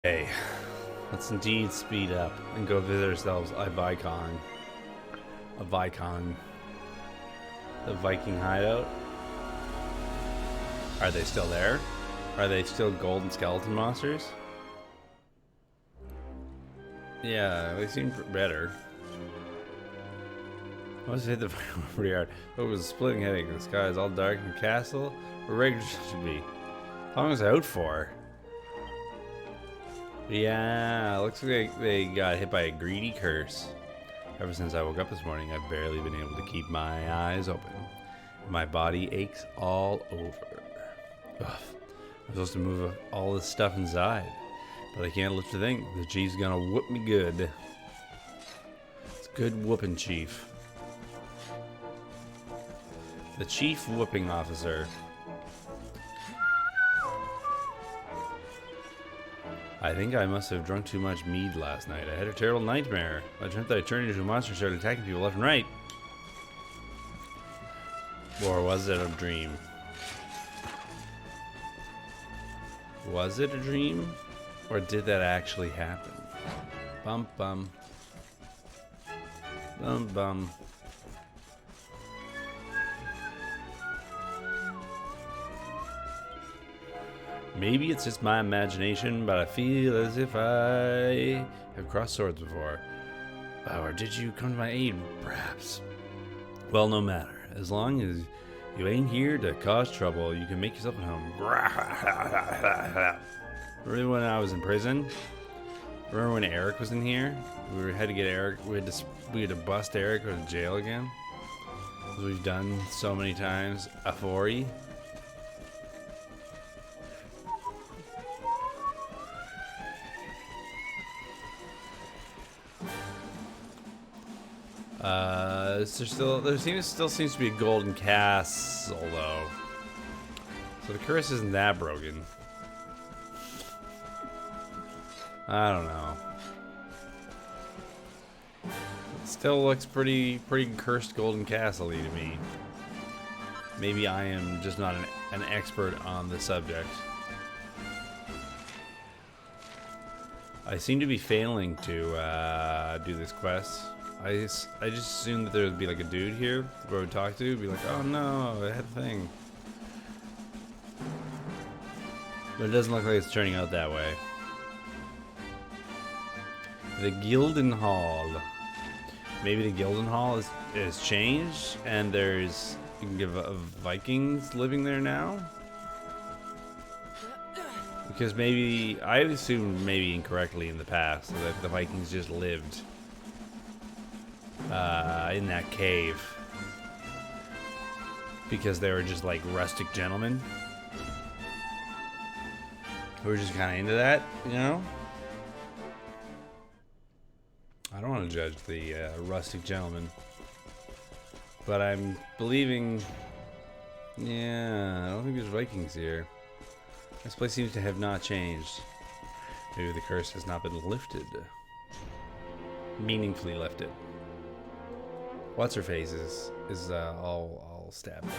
Hey, let's indeed speed up and go visit ourselves a Vicon. A Vicon. The Viking hideout. Are they still there? Are they still golden skeleton monsters? Yeah, they seem better. I must hit the pretty hard. It was a splitting headache. The sky is all dark in the castle. Where regular should be. How long was I out for? Yeah, looks like they got hit by a greedy curse. Ever since I woke up this morning, I've barely been able to keep my eyes open. My body aches all over. Ugh. I'm supposed to move all this stuff inside, but I can't lift a thing. The chief's gonna whoop me good. It's good whooping, chief. The chief whooping officer. I think I must have drunk too much mead last night. I had a terrible nightmare. I dreamt that I turned into a monster and started attacking people left and right. Or was it a dream? Was it a dream? Or did that actually happen? Bum bum. Bum bum. Maybe it's just my imagination, but I feel as if I have crossed swords before. Or did you come to my aid, perhaps? Well, no matter. As long as you ain't here to cause trouble, you can make yourself at home. Remember when I was in prison? Remember when Eric was in here? Had to get Eric. We had to bust Eric out of jail again. As we've done so many times. Afori. Still seems to be a golden castle though. So the curse isn't that broken. I don't know. It still looks pretty cursed golden castle-y to me. Maybe I am just not an expert on the subject. I seem to be failing to do this quest. I just assumed that there would be like a dude here where I would talk to, be like, oh no, I had a thing. But it doesn't look like it's turning out that way. The Gilden Hall. Maybe the Gilden Hall is changed and there's Vikings living there now? Because maybe, I assumed maybe incorrectly in the past that the Vikings just lived in that cave because they were just like rustic gentlemen who were just kind of into that, you know? I don't want to judge the rustic gentleman, but I'm believing, yeah, I don't think there's Vikings here. This place seems to have not changed. Maybe the curse has not been lifted. Meaningfully lifted. What's her face is all stabbed.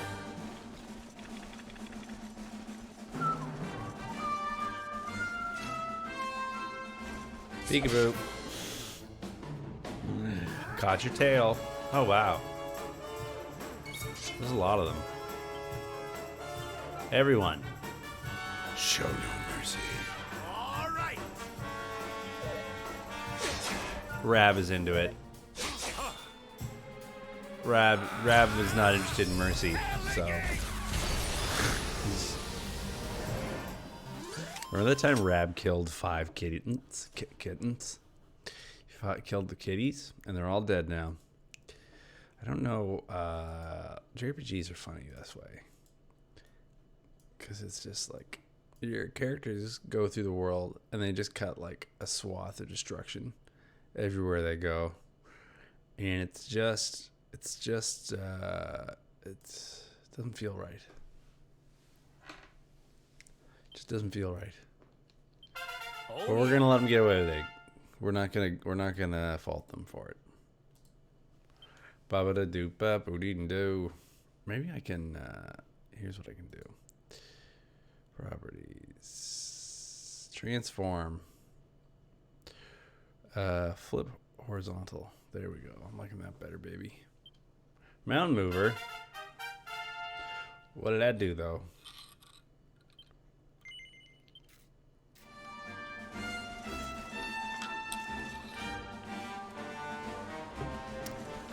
Peekaboo. Caught your tail. Oh wow. There's a lot of them. Everyone. Show no mercy. All right. Rab is into it. Rab was not interested in mercy, so. Remember that time Rab killed 5 kittens? Kittens? He killed the kitties, and they're all dead now. I don't know. JRPGs are funny this way. Because it's just like, your characters go through the world, and they just cut like a swath of destruction everywhere they go. And it doesn't feel right. It just doesn't feel right. Oh, but we're gonna let them get away with it. We're not gonna fault them for it. Ba ba da doo ba boo dee doo. Maybe I can. Here's what I can do. Properties. Transform. Flip horizontal. There we go. I'm liking that better, baby. Mound mover. What did that do, though?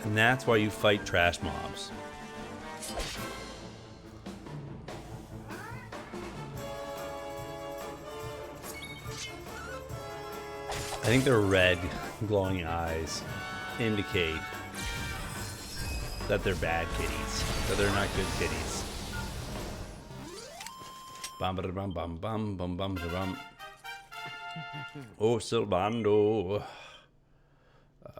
And that's why you fight trash mobs. I think their red glowing eyes indicate that they're bad kitties, that they're not good kitties. Bum ba da bum bum bum bum bum da bum. Oh, Silvando. I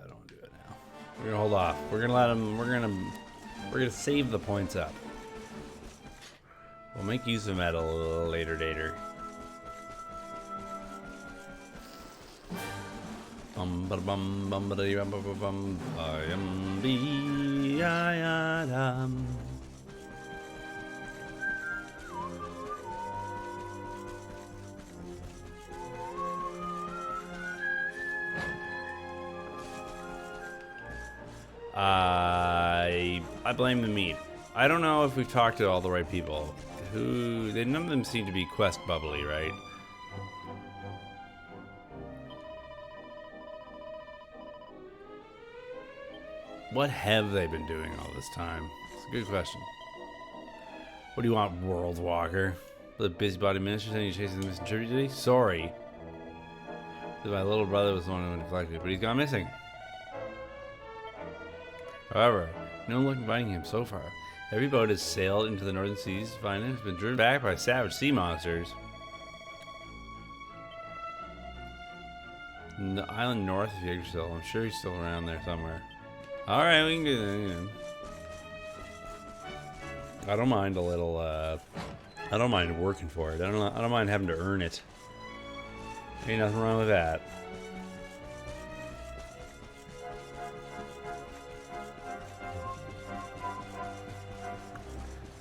don't want to do it now. We're gonna hold off. We're gonna let him. We're gonna save the points up. We'll make use of him at a later dater. Bum ba bum bum ba da bum bum bum. I am the I am. I blame the meat. I don't know if we've talked to all the right people. None of them seem to be quest bubbly, right? What have they been doing all this time? It's a good question. What do you want, World Walker? The busybody minister saying you're chasing the missing tribute today? Sorry. My little brother was the one who neglected, but he's gone missing. However, no luck in finding him so far. Every boat has sailed into the northern seas to find him. Has been driven back by savage sea monsters. The island north of Yggdrasil. I'm sure he's still around there somewhere. Alright, we can do that. Yeah. I don't mind a little, I don't mind working for it. I don't mind having to earn it. Ain't nothing wrong with that.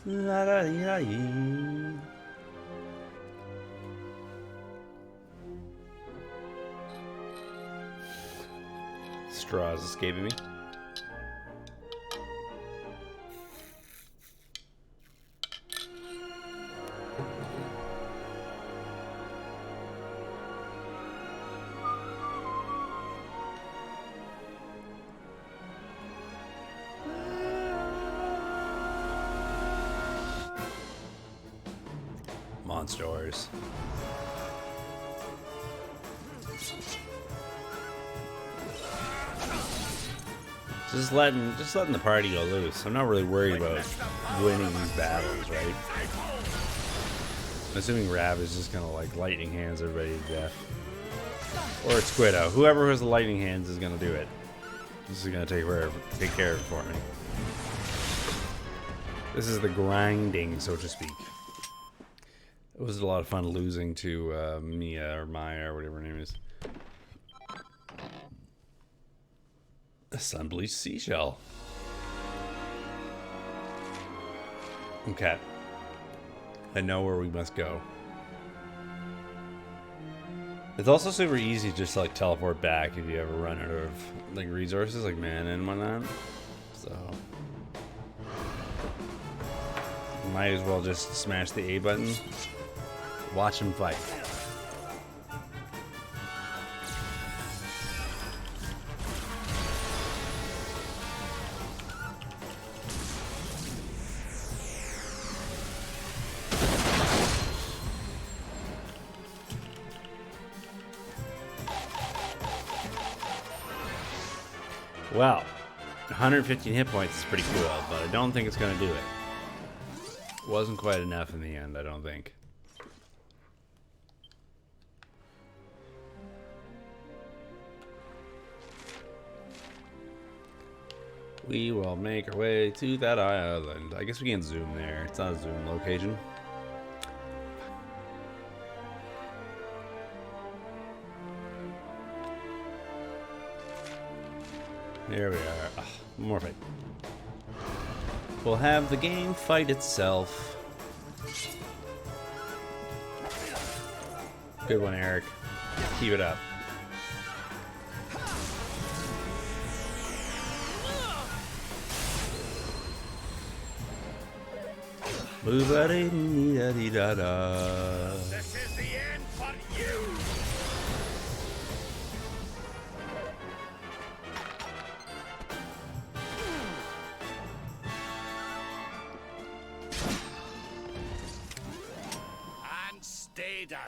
La da dee da dee. Straws escaping me. Monsters. Just letting the party go loose. I'm not really worried about winning these battles, right? I'm assuming Rav is just gonna like lightning hands everybody to death. Or Squiddo. Whoever has the lightning hands is gonna do it. This is gonna take care of it for me. This is the grinding, so to speak. It was a lot of fun losing to Mia or Maya or whatever her name is. A sun-bleached seashell. Okay. I know where we must go. It's also super easy just to like teleport back if you ever run out of like resources like mana and whatnot. So might as well just smash the A button. Watch him fight. Well, 115 hit points is pretty cool, but I don't think it's going to do it. Wasn't quite enough in the end, I don't think. We will make our way to that island. I guess we can zoom there. It's not a zoom location. There we are. Ugh, more fight. We'll have the game fight itself. Good one, Eric. Keep it up. Boo-ba-dee-dee-da-dee-da-da. This is the end for you! And stay down.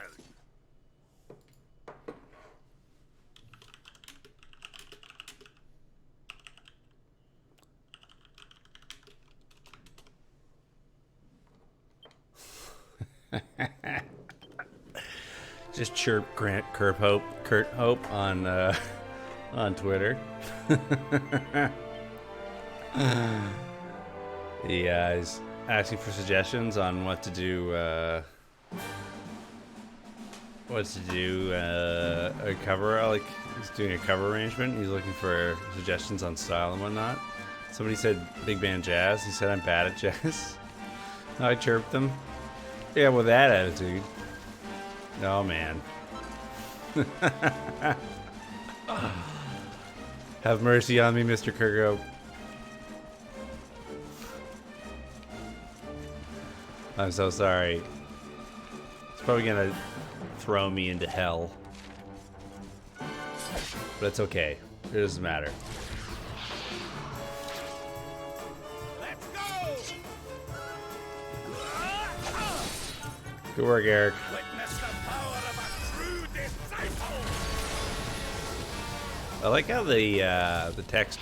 Just chirp Kurt Hope on Twitter. Yeah, he's asking for suggestions on what to do. A cover. Like he's doing a cover arrangement. He's looking for suggestions on style and whatnot. Somebody said big band jazz. He said I'm bad at jazz. I chirped him. Yeah, with that attitude. Oh man. Have mercy on me, Mr. Kirko. I'm so sorry. It's probably gonna throw me into hell. But it's okay. It doesn't matter. Let's go! Good work, Eric. Witness the power of a true disciple! I like how the text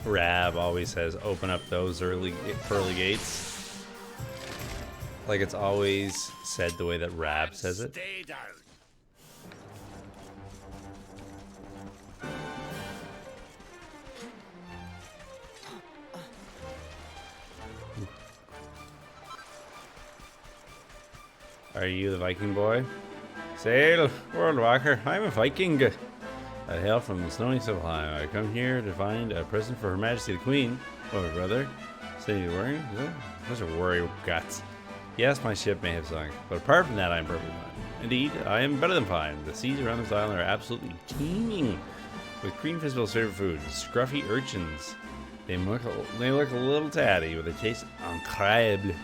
Rab always says open up those pearly gates. Like it's always said the way that Rab says it. Stay down. Are you the Viking boy? Sail, world walker. I'm a Viking. I hail from the snowy Sublime. I come here to find a present for Her Majesty the Queen. Oh, my brother. Say you're worrying? Such a worry guts. Yes, my ship may have sunk, but apart from that, I am perfectly fine. Indeed, I am better than fine. The seas around this island are absolutely teeming with Queen Fizzbill's favorite food, scruffy urchins. They look a little tatty with a taste incroyable.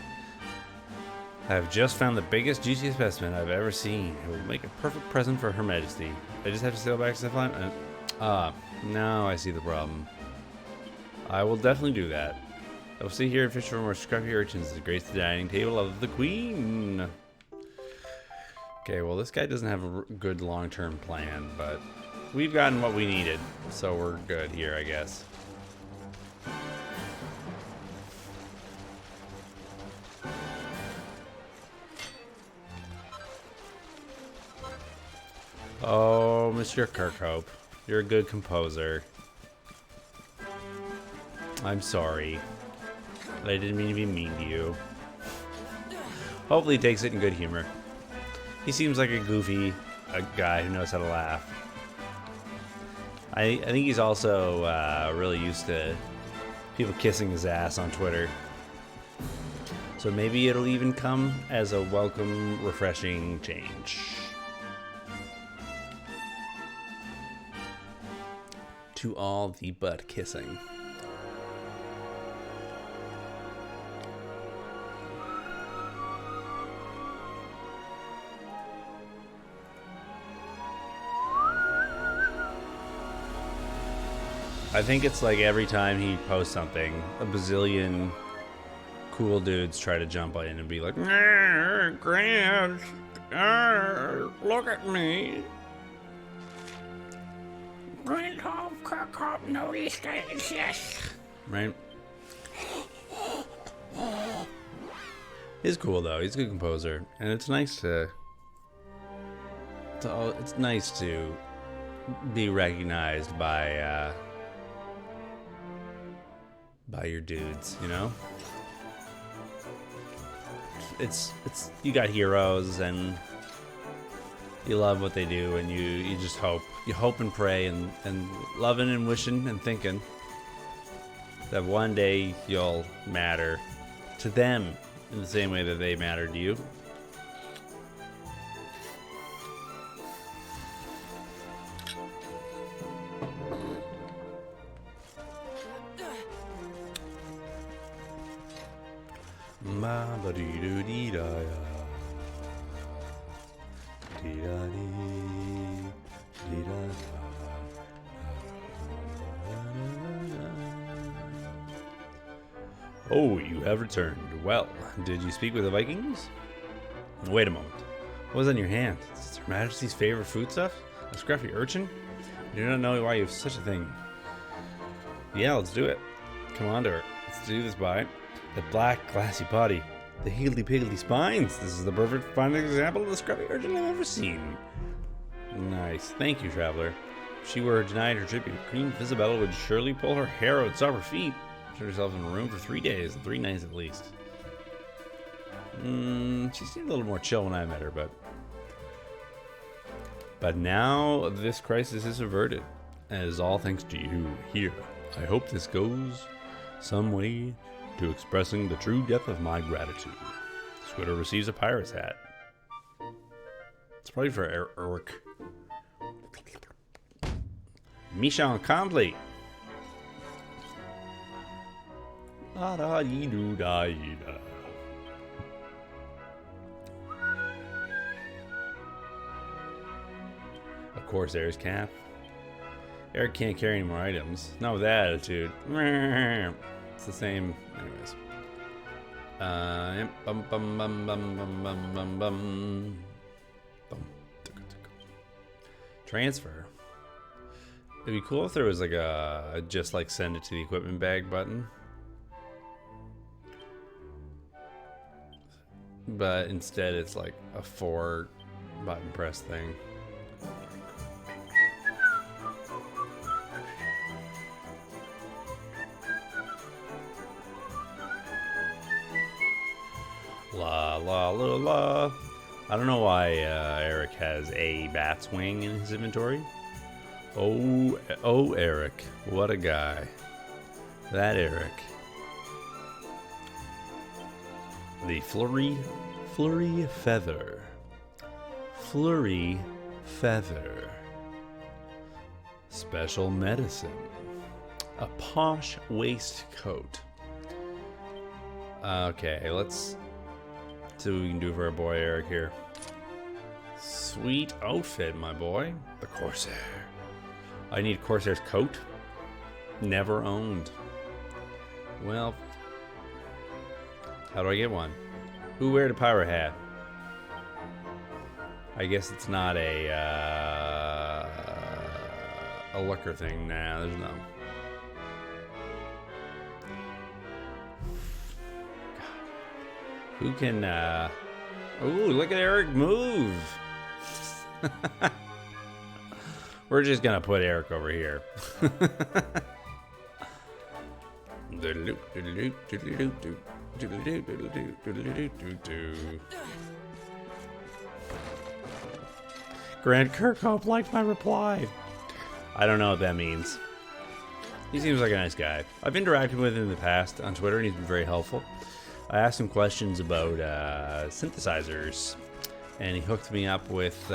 I have just found the biggest, juiciest specimen I've ever seen. It will make a perfect present for Her Majesty. I just have to sail back to Sublime. Now I see the problem. I will definitely do that. I will sit here and fish for more scruffy urchins to grace the dining table of the Queen. Okay, well, this guy doesn't have a good long-term plan, but we've gotten what we needed, so we're good here, I guess. Oh, Mr. Kirkhope, you're a good composer. I'm sorry. I didn't mean to be mean to you. Hopefully he takes it in good humor. He seems like a goofy guy who knows how to laugh. I think he's also really used to people kissing his ass on Twitter. So maybe it'll even come as a welcome, refreshing change. To all the butt kissing. I think it's like every time he posts something, a bazillion cool dudes try to jump in and be like, Grant, look at me. Grant Hall, Kirkhope, no East Indies, yes. Right? He's cool though. He's a good composer, and it's nice to it's nice to be recognized by your dudes, you know? It's you got heroes and you love what they do, and you just hope and pray and loving and wishing and thinking that one day you'll matter to them in the same way that they matter to you. ba ba dee doo dee da ya. Dee da dee da da. Oh, you have returned. Well, did you speak with the Vikings? Wait a moment. What was in your hand? Is it Her Majesty's favorite foodstuff? A scruffy urchin? I do not know why you have such a thing. Yeah, let's do it. Come on to her. Let's do this by the black, glassy body, the higgledy-piggledy spines. This is the perfect fine example of the scruffy urchin I've ever seen. Nice. Thank you, traveler. If she were denied her tribute, Queen Isabella would surely pull her hair out and stop her feet. Shut herself in a room for 3 days, 3 nights at least. She seemed a little more chill when I met her, but now this crisis is averted, as all thanks to you here. I hope this goes some way to expressing the true depth of my gratitude. Squitter receives a pirate's hat. It's probably for Eric. Mission complete. Da-da-dee-doo-da-dee-da. Of course, there's Cap. Eric can't carry any more items. Not with that attitude. It's the same. Anyways. Bum, bum, bum, bum, bum, bum, bum, bum. Bum. Transfer. It'd be cool if there was like a just like send it to the equipment bag button. But instead it's like a 4 button press thing. La la la la. I don't know why Eric has a bat's wing in his inventory. Oh, Eric. What a guy. That Eric. The Flurry Feather. Flurry Feather. Special medicine. A posh waistcoat. Okay, let's see what we can do for our boy Eric here. Sweet outfit, my boy. The Corsair. I need Corsair's coat. Never owned. Well, how do I get one? Who wear the pirate hat? I guess it's not a looker thing. Nah, there's no. Who can, ooh, look at Eric move. We're just gonna put Eric over here. Grant Kirkhope liked my reply. I don't know what that means. He seems like a nice guy. I've interacted with him in the past on Twitter, and he's been very helpful. I asked him questions about synthesizers, and he hooked me up with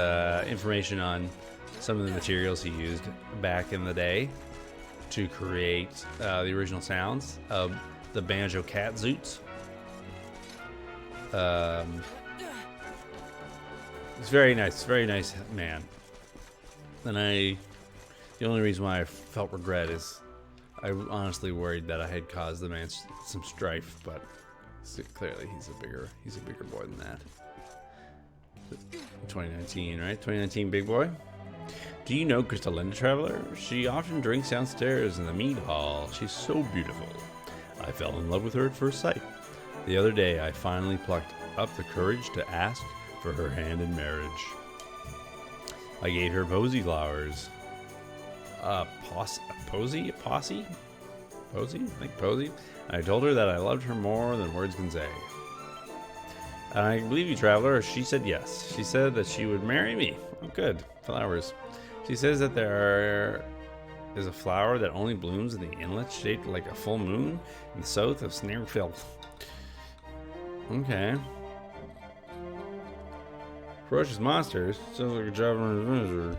information on some of the materials he used back in the day to create the original sounds of the banjo cat zoots. It's very nice man. And the only reason why I felt regret is I honestly worried that I had caused the man some strife, but clearly he's a bigger boy than that. 2019, right? 2019 big boy. Do you know Crystalinda, traveler? She often drinks downstairs in the mead hall. She's so beautiful. I fell in love with her at first sight. The other day, I finally plucked up the courage to ask for her hand in marriage. I gave her posy flowers. Posse? I think posy. I told her that I loved her more than words can say. And I believe you, traveler. She said yes. She said that she would marry me. Oh, good. Flowers. She says that there is a flower that only blooms in the inlet shaped like a full moon in the south of Snarefield. Okay. Ferocious monsters. Sounds like a traveler adventure.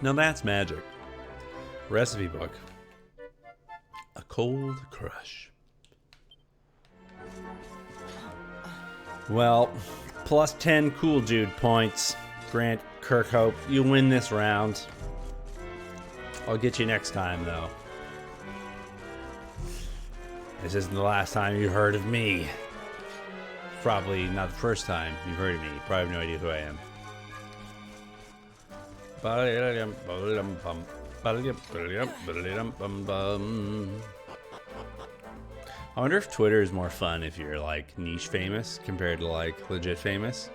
Now that's magic. Recipe book. A cold crush. Well, plus 10 cool dude points. Grant Kirkhope, you win this round. I'll get you next time, though. This isn't the last time you heard of me. Probably not the first time you've heard of me. You probably have no idea who I am. I wonder if Twitter is more fun if you're like niche famous compared to like legit famous.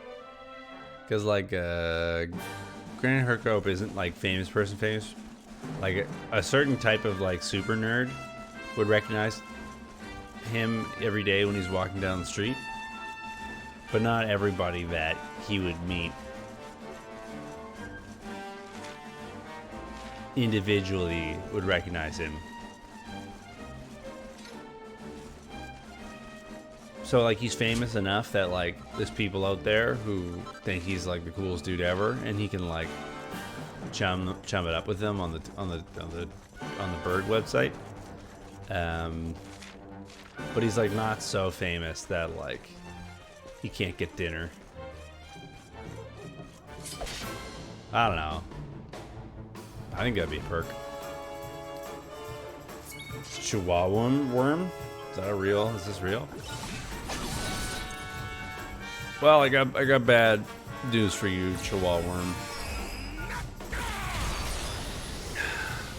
Because like Grant Kirkhope isn't like famous person famous. Like a certain type of like super nerd would recognize him every day when he's walking down the street. But not everybody that he would meet individually would recognize him. So like he's famous enough that like there's people out there who think he's like the coolest dude ever, and he can like chum it up with them on the Bird website. But he's like not so famous that like he can't get dinner. I don't know. I think that'd be a perk. Chihuahua worm? Is that real? Is this real? Well, I got bad news for you, Chihuahua worm.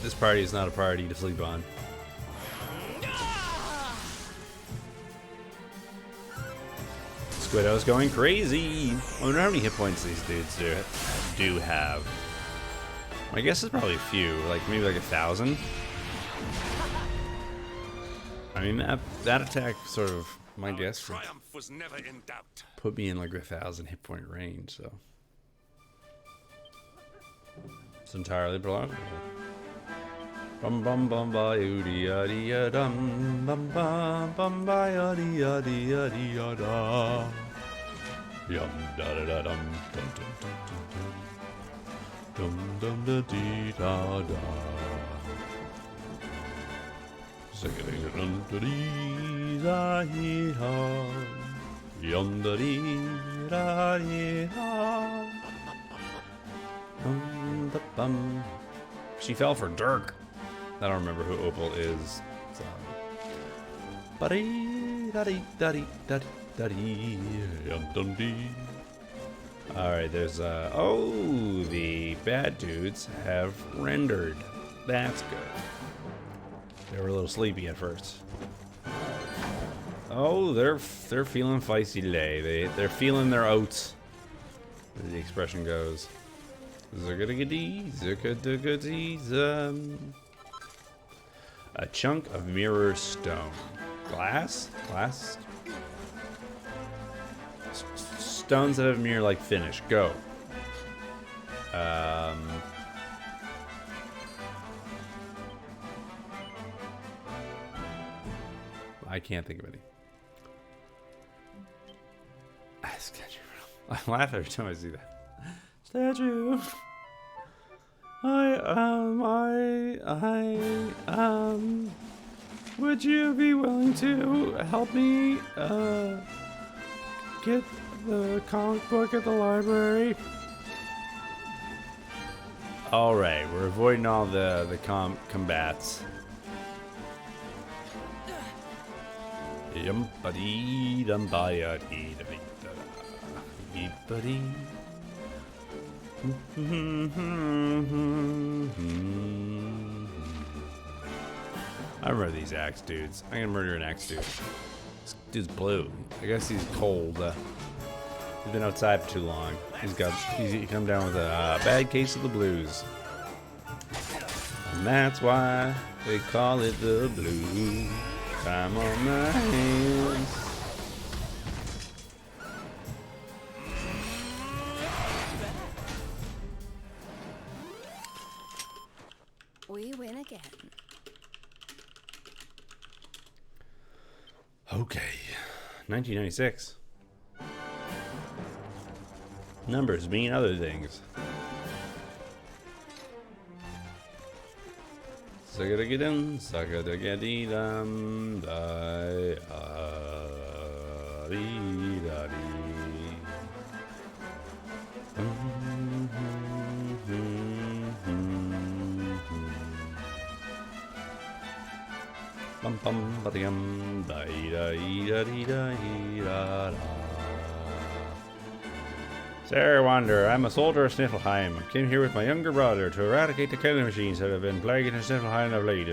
This party is not a party to sleep on. Squiddo's going crazy. I wonder how many hit points these dudes do have. My guess is probably a few, like maybe like 1,000. I mean that attack sort of, my guess, was never in doubt. Put me in like 1,000 hit point range, so it's entirely plausible. Bum bum bum ba yudi yadi yadum bum bum bum ba yadi yadi yadi yada yum da da da dum dum dum dum dum da dee da da singing dum da dee da hee ha yum da dee da hee ha da bum. She fell for Dirk. I don't remember who Opal is. So. Alright, there's oh, the bad dudes have rendered. That's good. They were a little sleepy at first. Oh, they're feeling feisty today. They're feeling their oats, as the expression goes. A chunk of mirror stone. Glass? Stones that have mirror-like finish. Go. I can't think of any. Statue. I laugh every time I see that. Statue. Would you be willing to help me, get the comic book at the library? Alright, we're avoiding all the combats. I remember these axe dudes. I'm gonna murder an axe dude. This dude's blue. I guess he's cold. He's been outside for too long. He come down with a bad case of the blues. And that's why they call it the blues. Time on my hands. We win again. Okay, 1996. Numbers mean other things. Suck-a-dee-dum, suck-a-dee-dee-dum, dee-da-dee. Bum bum ba-dum, da-dee-da-dee-da-dee-da-dee-da-da. Sarah Wander, I'm a soldier of Sniffelheim. I came here with my younger brother to eradicate the killing machines that have been plaguing Sniffelheim of late.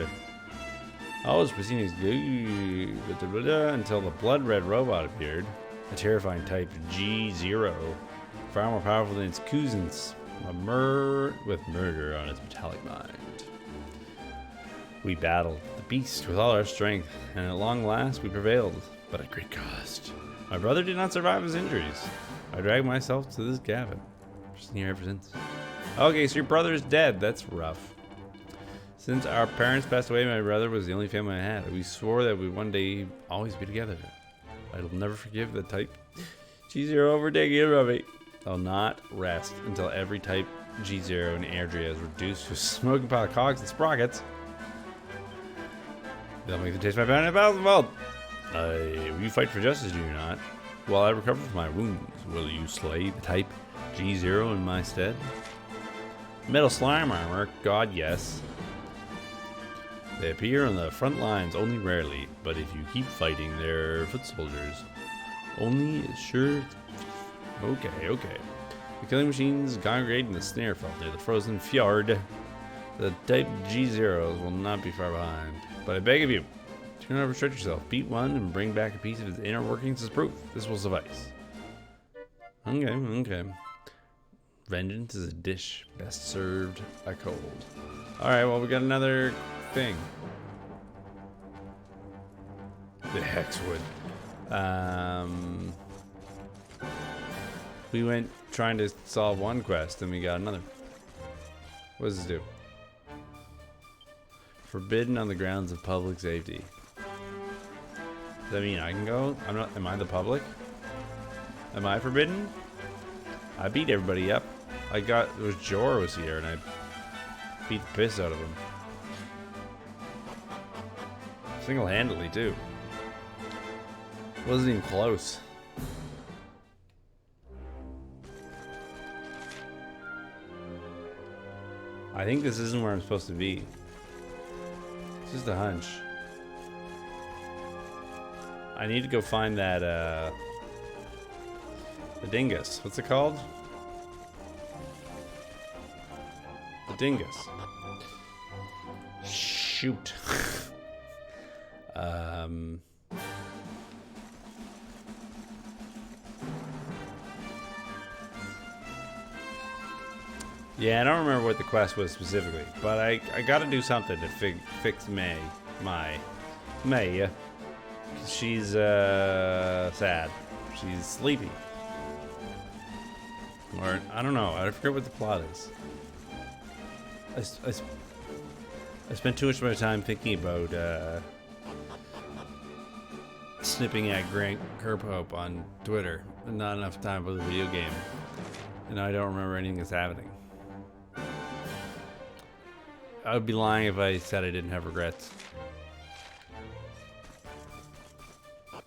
Always proceeding until the blood red robot appeared. A terrifying type G0. Far more powerful than its cousins. With murder on its metallic mind. We battled the beast with all our strength, and at long last we prevailed, but at great cost. My brother did not survive his injuries. I dragged myself to this cabin. Just here ever since. Okay, so your brother's dead. That's rough. Since our parents passed away, my brother was the only family I had. We swore that we'd one day always be together. I'll never forgive the type G0 overtaking it from me. I'll not rest until every type G0 in Airdrie is reduced to a smoking pile of cogs and sprockets. They'll make the taste my pound in a thousandfold. You fight for justice, do you not? While I recover from my wounds, will you slay the type G0 in my stead? Metal slime armor, God yes. They appear on the front lines only rarely, but if you keep fighting, they're foot soldiers. Only sure. Okay. The killing machines congregate in the Snarefell near the frozen fjord. The type G0s will not be far behind. But I beg of you, do not restrict yourself. Beat one and bring back a piece of its inner workings as proof. This will suffice. Okay. Vengeance is a dish best served by cold. Alright, well, we got another thing. The Hexwood. We went trying to solve one quest and we got another. What does this do? Forbidden on the grounds of public safety. Does that mean I can go? Am I the public? Am I forbidden? I beat everybody up. Jor was here and I beat the piss out of him. Single-handedly too. Wasn't even close. I think this isn't where I'm supposed to be. It's just a hunch. I need to go find that, the dingus. What's it called? The dingus. Shoot. Yeah, I don't remember what the quest was specifically, but I gotta do something to fix May. She's sad. She's sleepy. Or I don't know. I forget what the plot is. I spent too much of my time thinking about snipping at Grant Kirkhope on Twitter, and not enough time for the video game. And I don't remember anything that's happening. I would be lying if I said I didn't have regrets. I'm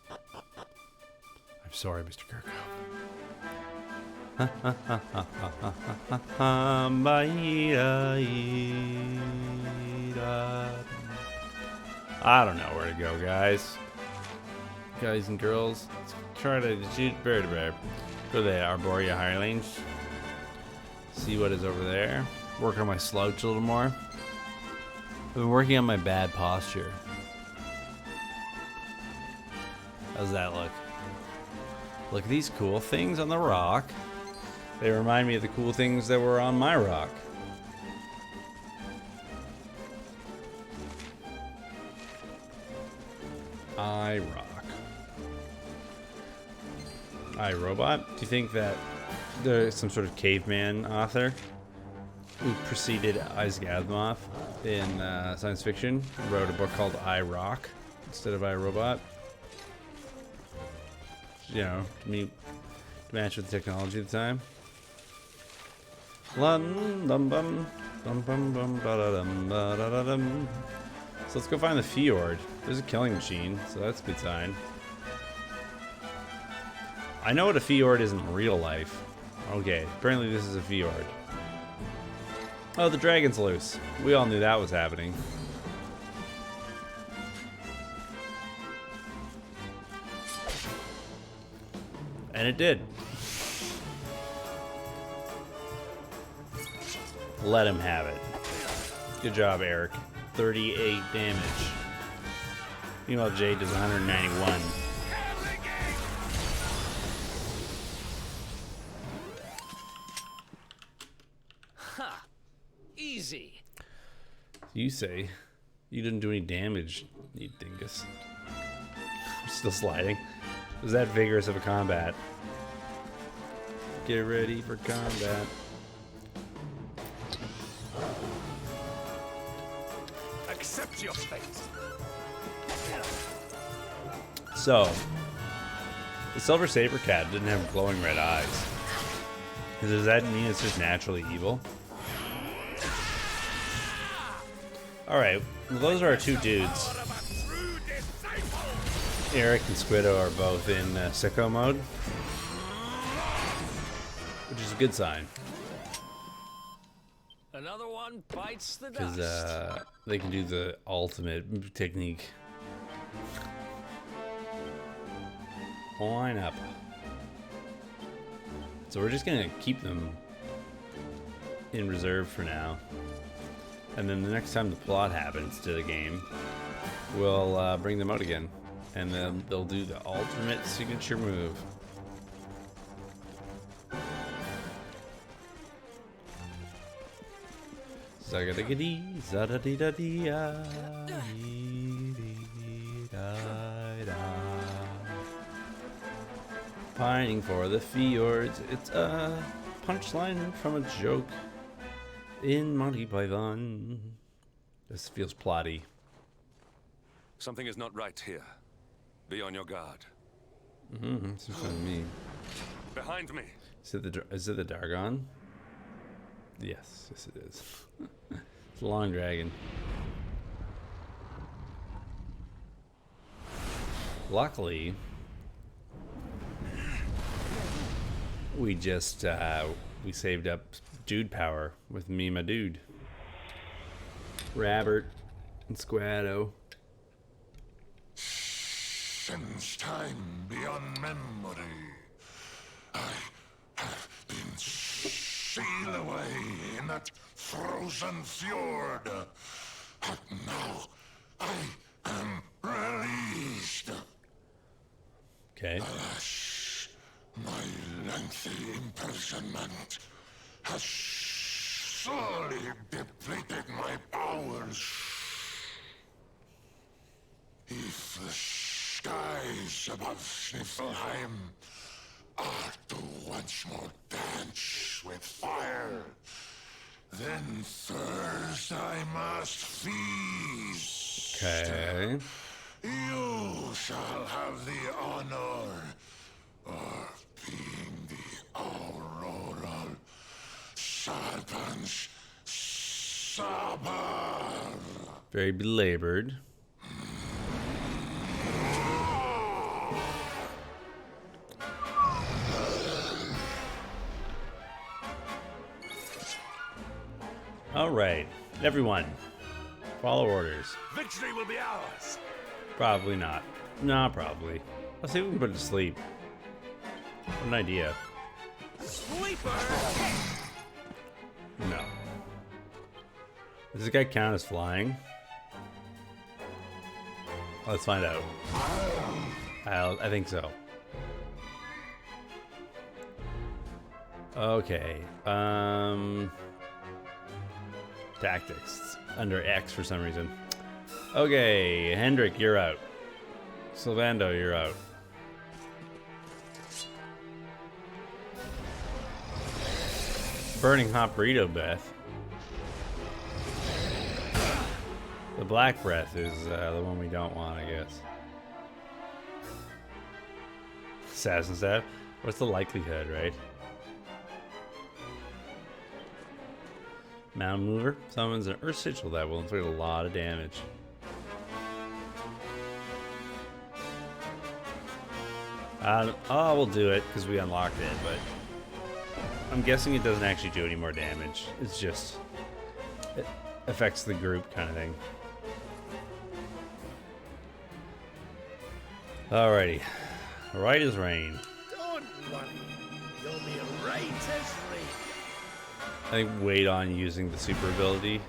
sorry, Mr. Kirkhope. I don't know where to go, guys. Guys and girls, let's try to shoot bird. Go to the Arborea Highlands. See what is over there. Work on my slouch a little more. I've been working on my bad posture. How's that look? Look at these cool things on the rock. They remind me of the cool things that were on my rock. iRobot. Do you think that there's some sort of caveman author who preceded Isaac Asimov in science fiction wrote a book called iRock instead of iRobot? You know, to match with the technology at the time. Bum, bum, bum, ba-da-dum, ba-da-da-dum. So let's go find the fjord. There's a killing machine, so that's a good sign. I know what a fjord is in real life. Okay, apparently this is a fjord. Oh, the dragon's loose. We all knew that was happening. And it did. Let him have it. Good job, Eric. 38 damage. Meanwhile, Jade does 191. Ha! Easy. You say. You didn't do any damage, you dingus. I'm still sliding. Was that vigorous of a combat? Get ready for combat. Accept your fate. So, the Silver Saber Cat didn't have glowing red eyes. Does that mean it's just naturally evil? Alright, well, those are our two dudes. Eric and Squiddo are both in sicko mode, which is a good sign. Another one bites the Because dust. they can do the ultimate technique. Line up. So we're just gonna keep them in reserve for now. And then the next time the plot happens to the game, we'll bring them out again. And then they'll do the ultimate signature move. Zagadagadi, zadadidadi-da, dee-dee-da-da. Pining for the fjords. It's a punchline from a joke in Monty Python. This feels plotty. Something is not right here. Be on your guard. This is fun to me. Behind me. Is it the Dargon? Yes, yes it is. It's a long dragon. Luckily, we just we saved up dude power with me and my dude, Rabbit and Squaddo. Since time beyond memory, I have been sealed away in that frozen fjord. But now I am released. Okay. Alas, my lengthy imprisonment has sorely depleted my powers. If the skies above Sniffelheim are to once more dance with fire, then first I must feast. Okay. You shall have the honor of being the Auroral Serpent's Sabbath. Very belabored. All right, everyone, follow orders. Victory will be ours. Probably not. Nah, probably. Let's see if we can put it to sleep. What an idea. Sleeper! No. Does this guy count as flying? Let's find out. I think so. Okay. Tactics. Under X for some reason. Okay, Hendrik, you're out. Sylvando, you're out. Burning hot burrito, Beth. The black breath is the one we don't want, I guess. Assassin staff. What's the likelihood, right? Mound Mover summons an Earth Sigil that will inflict a lot of damage. We'll do it because we unlocked it, but I'm guessing it doesn't actually do any more damage. It's just, it affects the group kind of thing. Alrighty. Right as rain. Don't worry. You'll be right as rain. I think wait on using the super ability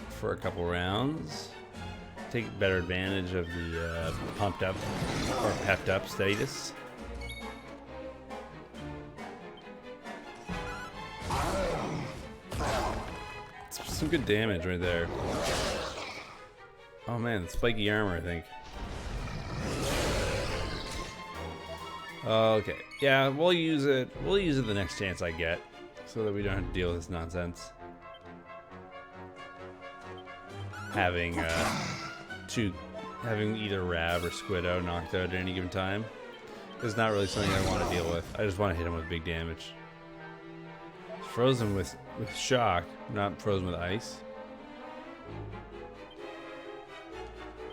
for a couple rounds. Take better advantage of the pumped up or pepped up status. It's some good damage right there. Oh man, spiky armor, I think. Okay, yeah, we'll use it. We'll use it the next chance I get, so that we don't have to deal with this nonsense. Having having either Rab or Squiddo knocked out at any given time is not really something I want to deal with. I just want to hit him with big damage. Frozen with shock, not frozen with ice.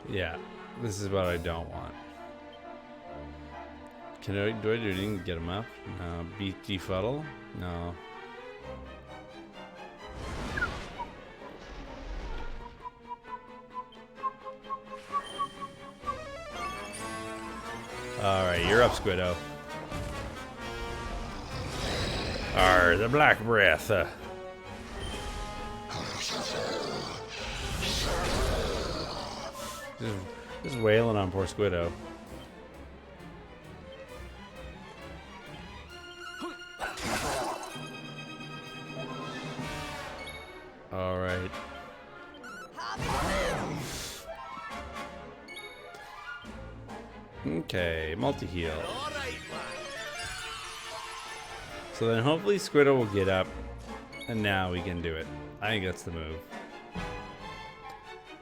Yeah, this is what I don't want. Do I do anything to get him up? No. Beat Defuddle? No. Alright, you're up, Squiddo. The Black Breath. Just wailing on poor Squiddo. Alright. Okay, multi-heal. So then hopefully Squiddo will get up, and now we can do it. I think that's the move. I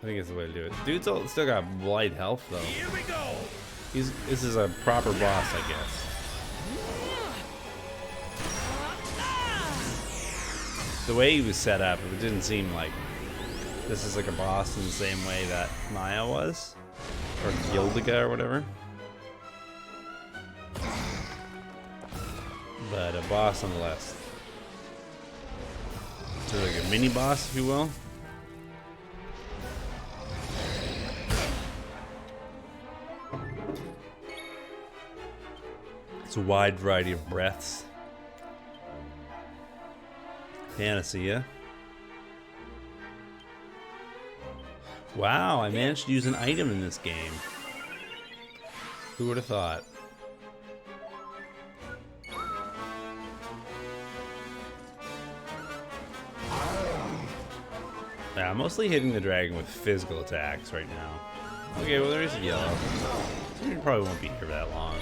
think it's the way to do it. Dude's still got light health though. Here we go. This is a proper boss, I guess. The way he was set up, it didn't seem like this is like a boss in the same way that Maya was, or Gildiga or whatever. But a boss nonetheless. So like a mini boss, if you will. It's a wide variety of breaths. Panacea. Wow, I managed to use an item in this game. Who would have thought? Yeah, I'm mostly hitting the dragon with physical attacks right now. Okay, well there's a yellow. So we probably won't be here that long.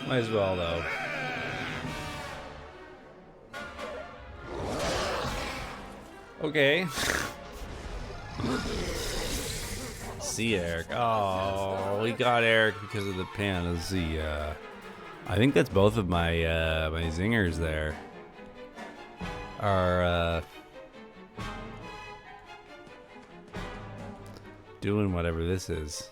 Might as well though. Okay. See Eric. Oh, we got Eric because of the Panacea. I think that's both of my my zingers there. Are doing whatever this is.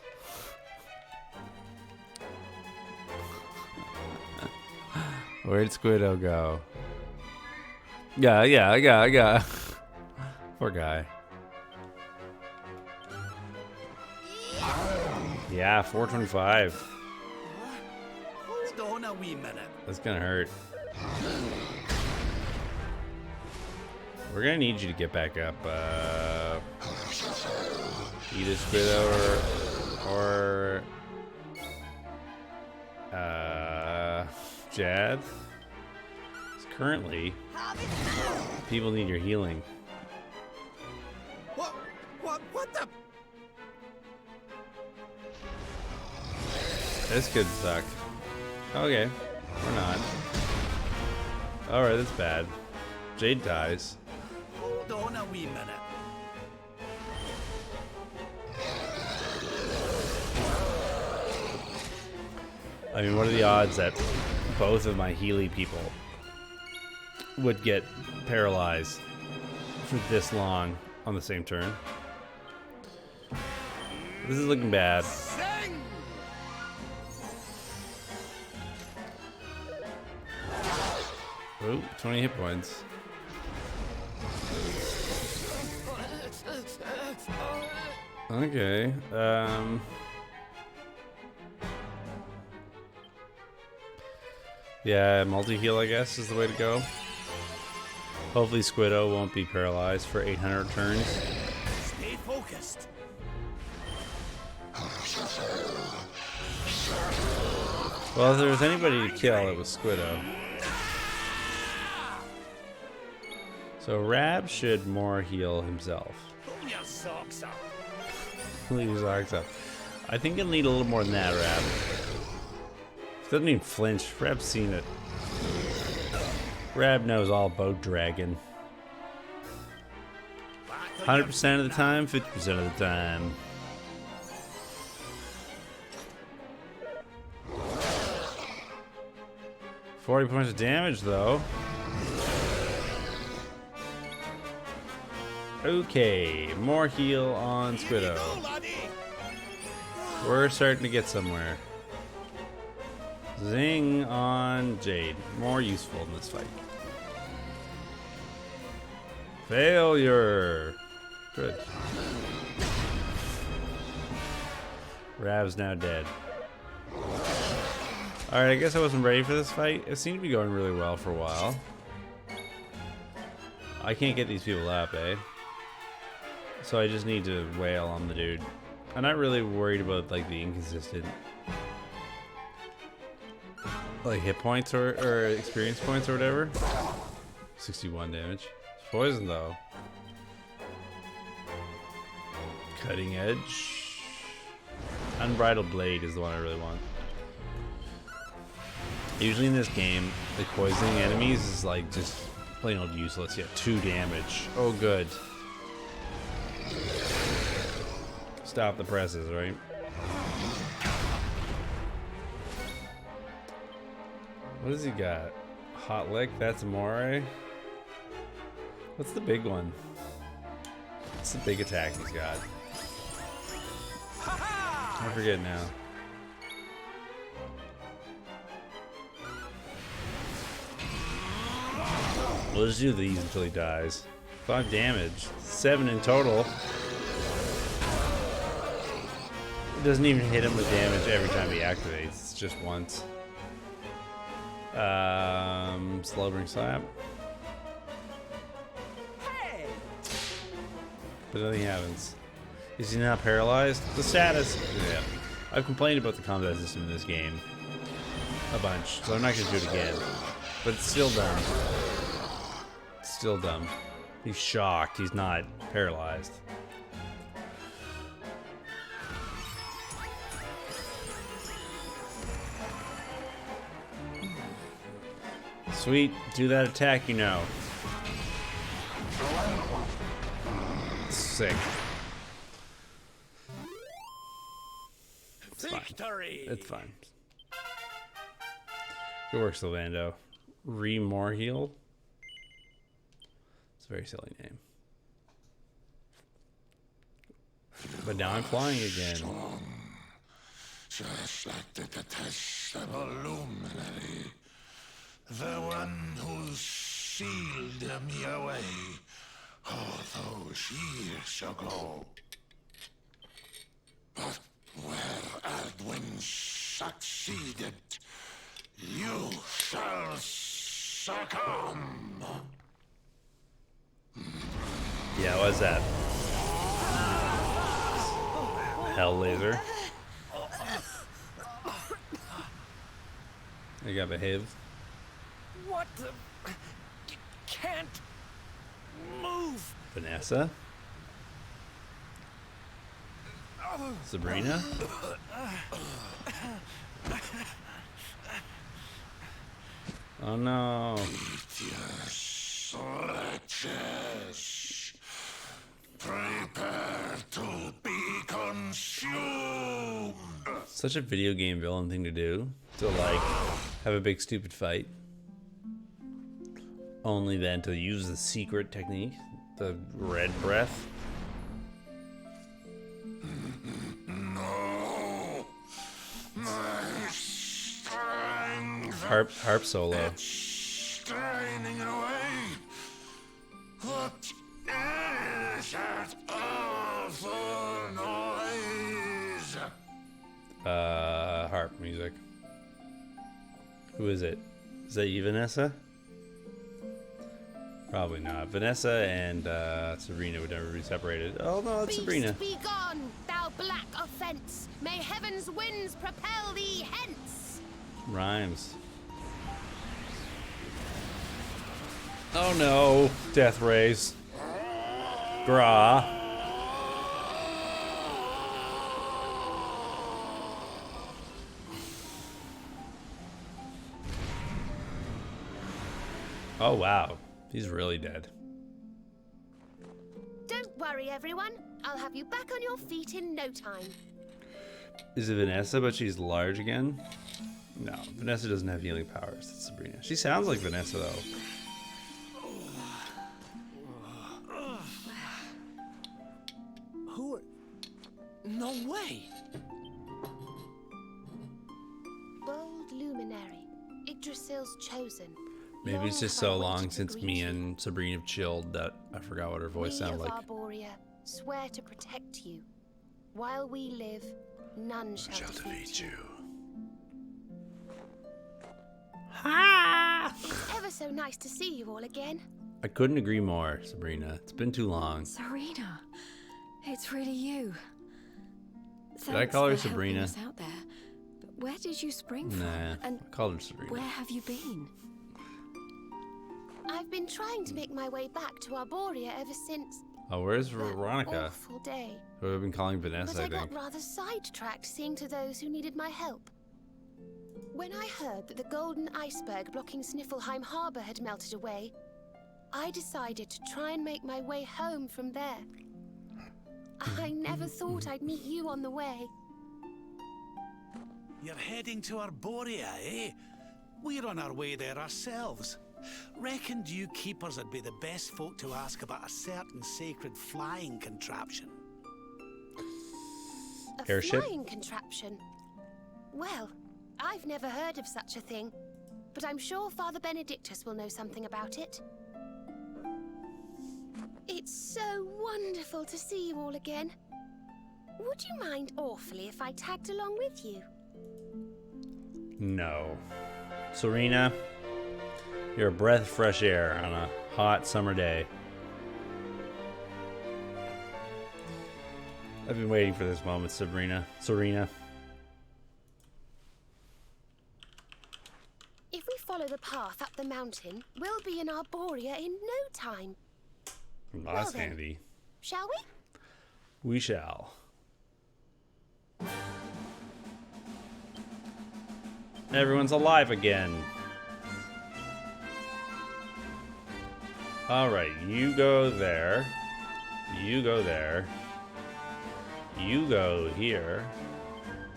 Where'd Squiddo go? Yeah, I got. Poor guy. Yeah, 425. Hold on a wee minute. That's gonna hurt. We're gonna need you to get back up. Either Squiddo or Jad. Currently, people need your healing. What the? This could suck. Okay, we're not. Alright, that's bad. Jade dies. Hold on a wee minute. I mean, what are the odds that both of my Healy people would get paralyzed for this long on the same turn? This is looking bad. Oh, 20 hit points. Okay. Yeah, multi-heal, I guess, is the way to go. Hopefully Squiddo won't be paralyzed for 800 turns. Stay focused. Well, if there was anybody to kill, it was Squiddo. So Rab should more heal himself. Pull your socks up. Leave his socks up. I think he'll need a little more than that, Rab. Doesn't even flinch. Rab's seen it. Rab knows all about Dragon. 100% of the time, 50% of the time. $40 points of damage, though. Okay, more heal on Squiddo. We're starting to get somewhere. Zing on Jade. More useful in this fight. Failure. Good. Rav's now dead. Alright, I guess I wasn't ready for this fight. It seemed to be going really well for a while. I can't get these people up, eh? So I just need to wail on the dude. I'm not really worried about like the inconsistent like hit points or experience points or whatever. 61 damage. It's poison though. Cutting edge. Unbridled blade is the one I really want. Usually in this game, like poisoning enemies is like just plain old useless. Yeah, 2 damage. Oh good. Stop the presses, right? What does he got? Hot lick, that's Moray. What's the big one? What's the big attack he's got? I forget now. We'll just do these until he dies. 5 damage. 7 in total. It doesn't even hit him with damage every time he activates. It's just once. Slubbering slap. But nothing happens. Is he not paralyzed? The status. Yeah. I've complained about the combat system in this game a bunch, so I'm not gonna do it again. But it's still dumb. It's still dumb. He's shocked. He's not paralyzed. Sweet, do that attack, you know. Sick. It's Victory! fine. It's fine. Good work, Sylvando. Remorheal. It's a very silly name. But now I'm flying again. Just like the detestable luminary. The one who sealed me away all those years ago. But where Aldwin succeeded, you shall succumb. Yeah, what's that? Hell laser. You gotta behave. What the? Can't move. Vanessa? Sabrina? Oh no. Yes, wretches. Prepare to be consumed. Such a video game villain thing to do. to like have a big stupid fight. Only then to use the secret technique, the red breath. No. My strength. Harp solo. Straining away. What is that awful noise? Harp music. Who is it? Is that you, Vanessa? Probably not. Vanessa and Sabrina would never be separated. Oh no, that's Sabrina. Be gone, thou black offense! May heaven's winds propel thee hence! Rhymes. Oh no, death rays. Gra. Oh wow, he's really dead. Don't worry, everyone. I'll have you back on your feet in no time. Is it Vanessa, but she's large again? No, Vanessa doesn't have healing powers. It's Sabrina. She sounds like Vanessa though. Who are... No way! Bold luminary, Yggdrasil's chosen. Maybe it's just so long since me and Sabrina have chilled that I forgot what her voice sounded like. Arborea swear to protect you. While we live, none shall defeat you. It's ever so nice to see you all again. I couldn't agree more, Sabrina. It's been too long. Serena, it's really you. Did I call her Thanks for helping Sabrina? us out there. But where did you spring from? Nah, And I called her Sabrina. where have you been? I've been trying to make my way back to Arborea ever since Oh, where's that Veronica? awful day. Who I've been calling But Vanessa, I I think. got rather sidetracked seeing to those who needed my help. When I heard that the golden iceberg blocking Sniffelheim Harbor had melted away, I decided to try and make my way home from there. I never thought I'd meet you on the way. You're heading to Arborea, eh? We're on our way there ourselves. Reckoned you keepers would be the best folk to ask about a certain sacred flying contraption. A Airship? flying contraption? Well, I've never heard of such a thing, but I'm sure Father Benedictus will know something about it. It's so wonderful to see you all again. Would you mind awfully if I tagged along with you? No. Serena, you're a breath of fresh air on a hot summer day. I've been waiting for this moment, Serena. If we follow the path up the mountain, we'll be in Arborea in no time. Well, that's Well then. handy. Shall we? We shall. Everyone's alive again. Alright, you go there. You go there. You go here.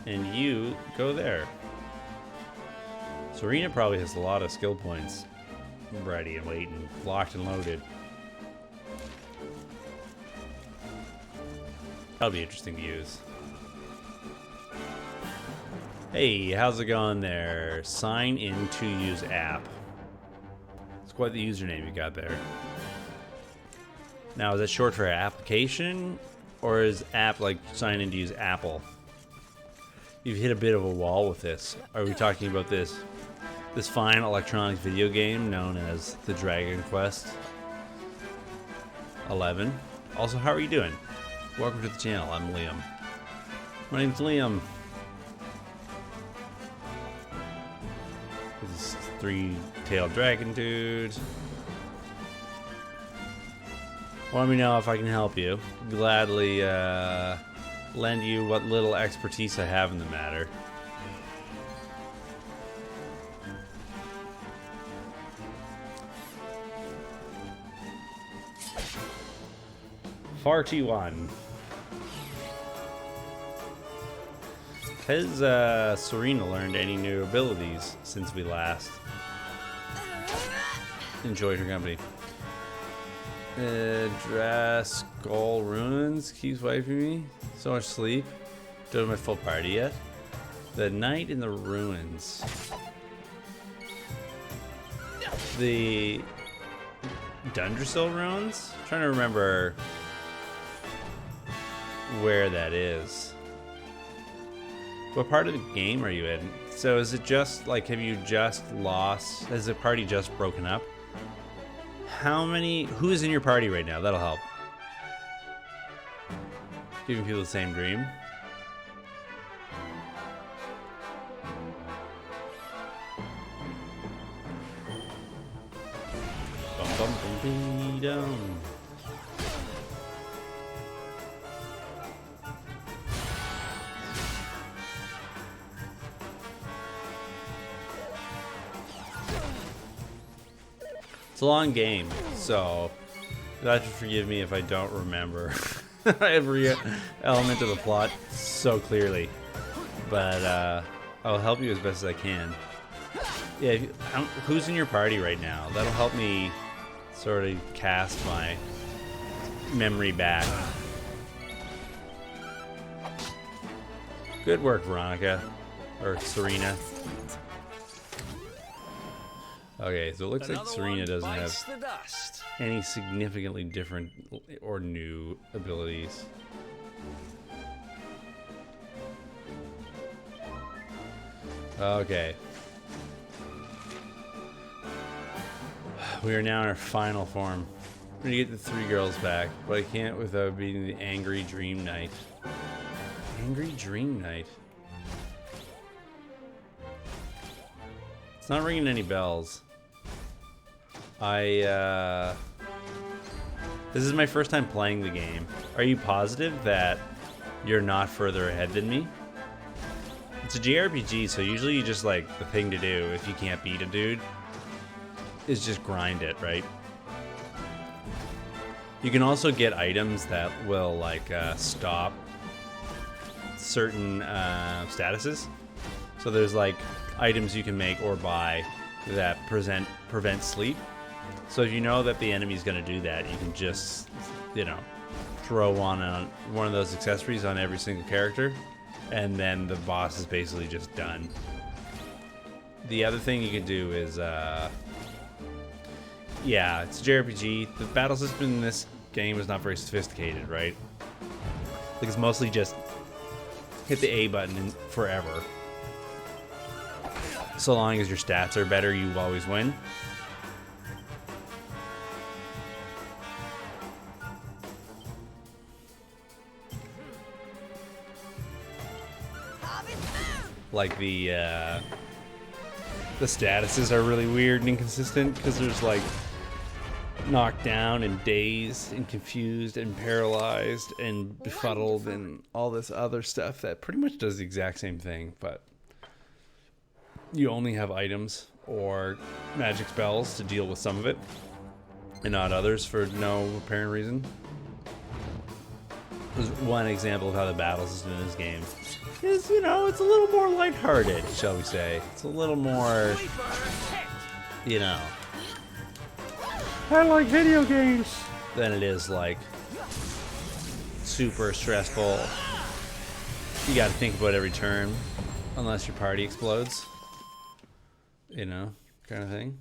And you go there. Serena probably has a lot of skill points ready and waiting, locked and loaded. That'll be interesting to use. Hey, how's it going there? Sign in to use app. It's quite the username you got there. Now, is that short for application? Or is app like sign in to use Apple? You've hit a bit of a wall with this. Are we talking about this fine electronic video game known as the Dragon Quest 11? Also, how are you doing? Welcome to the channel. I'm Liam. My name's Liam. This is three-tailed dragon dude. Let me know if I can help you. Gladly lend you what little expertise I have in the matter. Far T1. Has Serena learned any new abilities since we last enjoyed her company? Draskol Ruins keeps wiping me. So much sleep. Don't have my full party yet. The Night in the Ruins. The Dundrasil Ruins? I'm trying to remember where that is. What part of the game are you in? So is it just like, have you just lost? Has the party just broken up? Who is in your party right now? That'll help. Giving people the same dream. Bum bum bum bee dum. It's a long game, so you'll have to forgive me if I don't remember every element of the plot so clearly. But I'll help you as best as I can. Yeah, who's in your party right now? That'll help me sort of cast my memory back. Good work, Veronica. Or Serena. Okay, so it looks like Serena doesn't have any significantly different or new abilities. Okay. We are now in our final form. I'm gonna get the 3 girls back, but I can't without beating the Angry Dream Knight. Angry Dream Knight. It's not ringing any bells. This is my first time playing the game. Are you positive that you're not further ahead than me? It's a JRPG, so usually you just like, the thing to do if you can't beat a dude is just grind it, right? You can also get items that will like stop certain statuses. So there's like items you can make or buy that prevent sleep. So if you know that the enemy's going to do that, you can just, you know, throw on one of those accessories on every single character, and then the boss is basically just done. The other thing you can do is, yeah, it's a JRPG. The battle system in this game is not very sophisticated, right? Like, it's mostly just hit the A button forever. So long as your stats are better, you always win. Like the statuses are really weird and inconsistent because there's like knocked down and dazed and confused and paralyzed and befuddled and all this other stuff that pretty much does the exact same thing, but you only have items or magic spells to deal with some of it and not others for no apparent reason. There's one example of how the battle system in this game is, you know, it's a little more lighthearted, shall we say. It's a little more, you know, I like video games, than it is like super stressful. You gotta think about every turn, unless your party explodes. You know, kind of thing.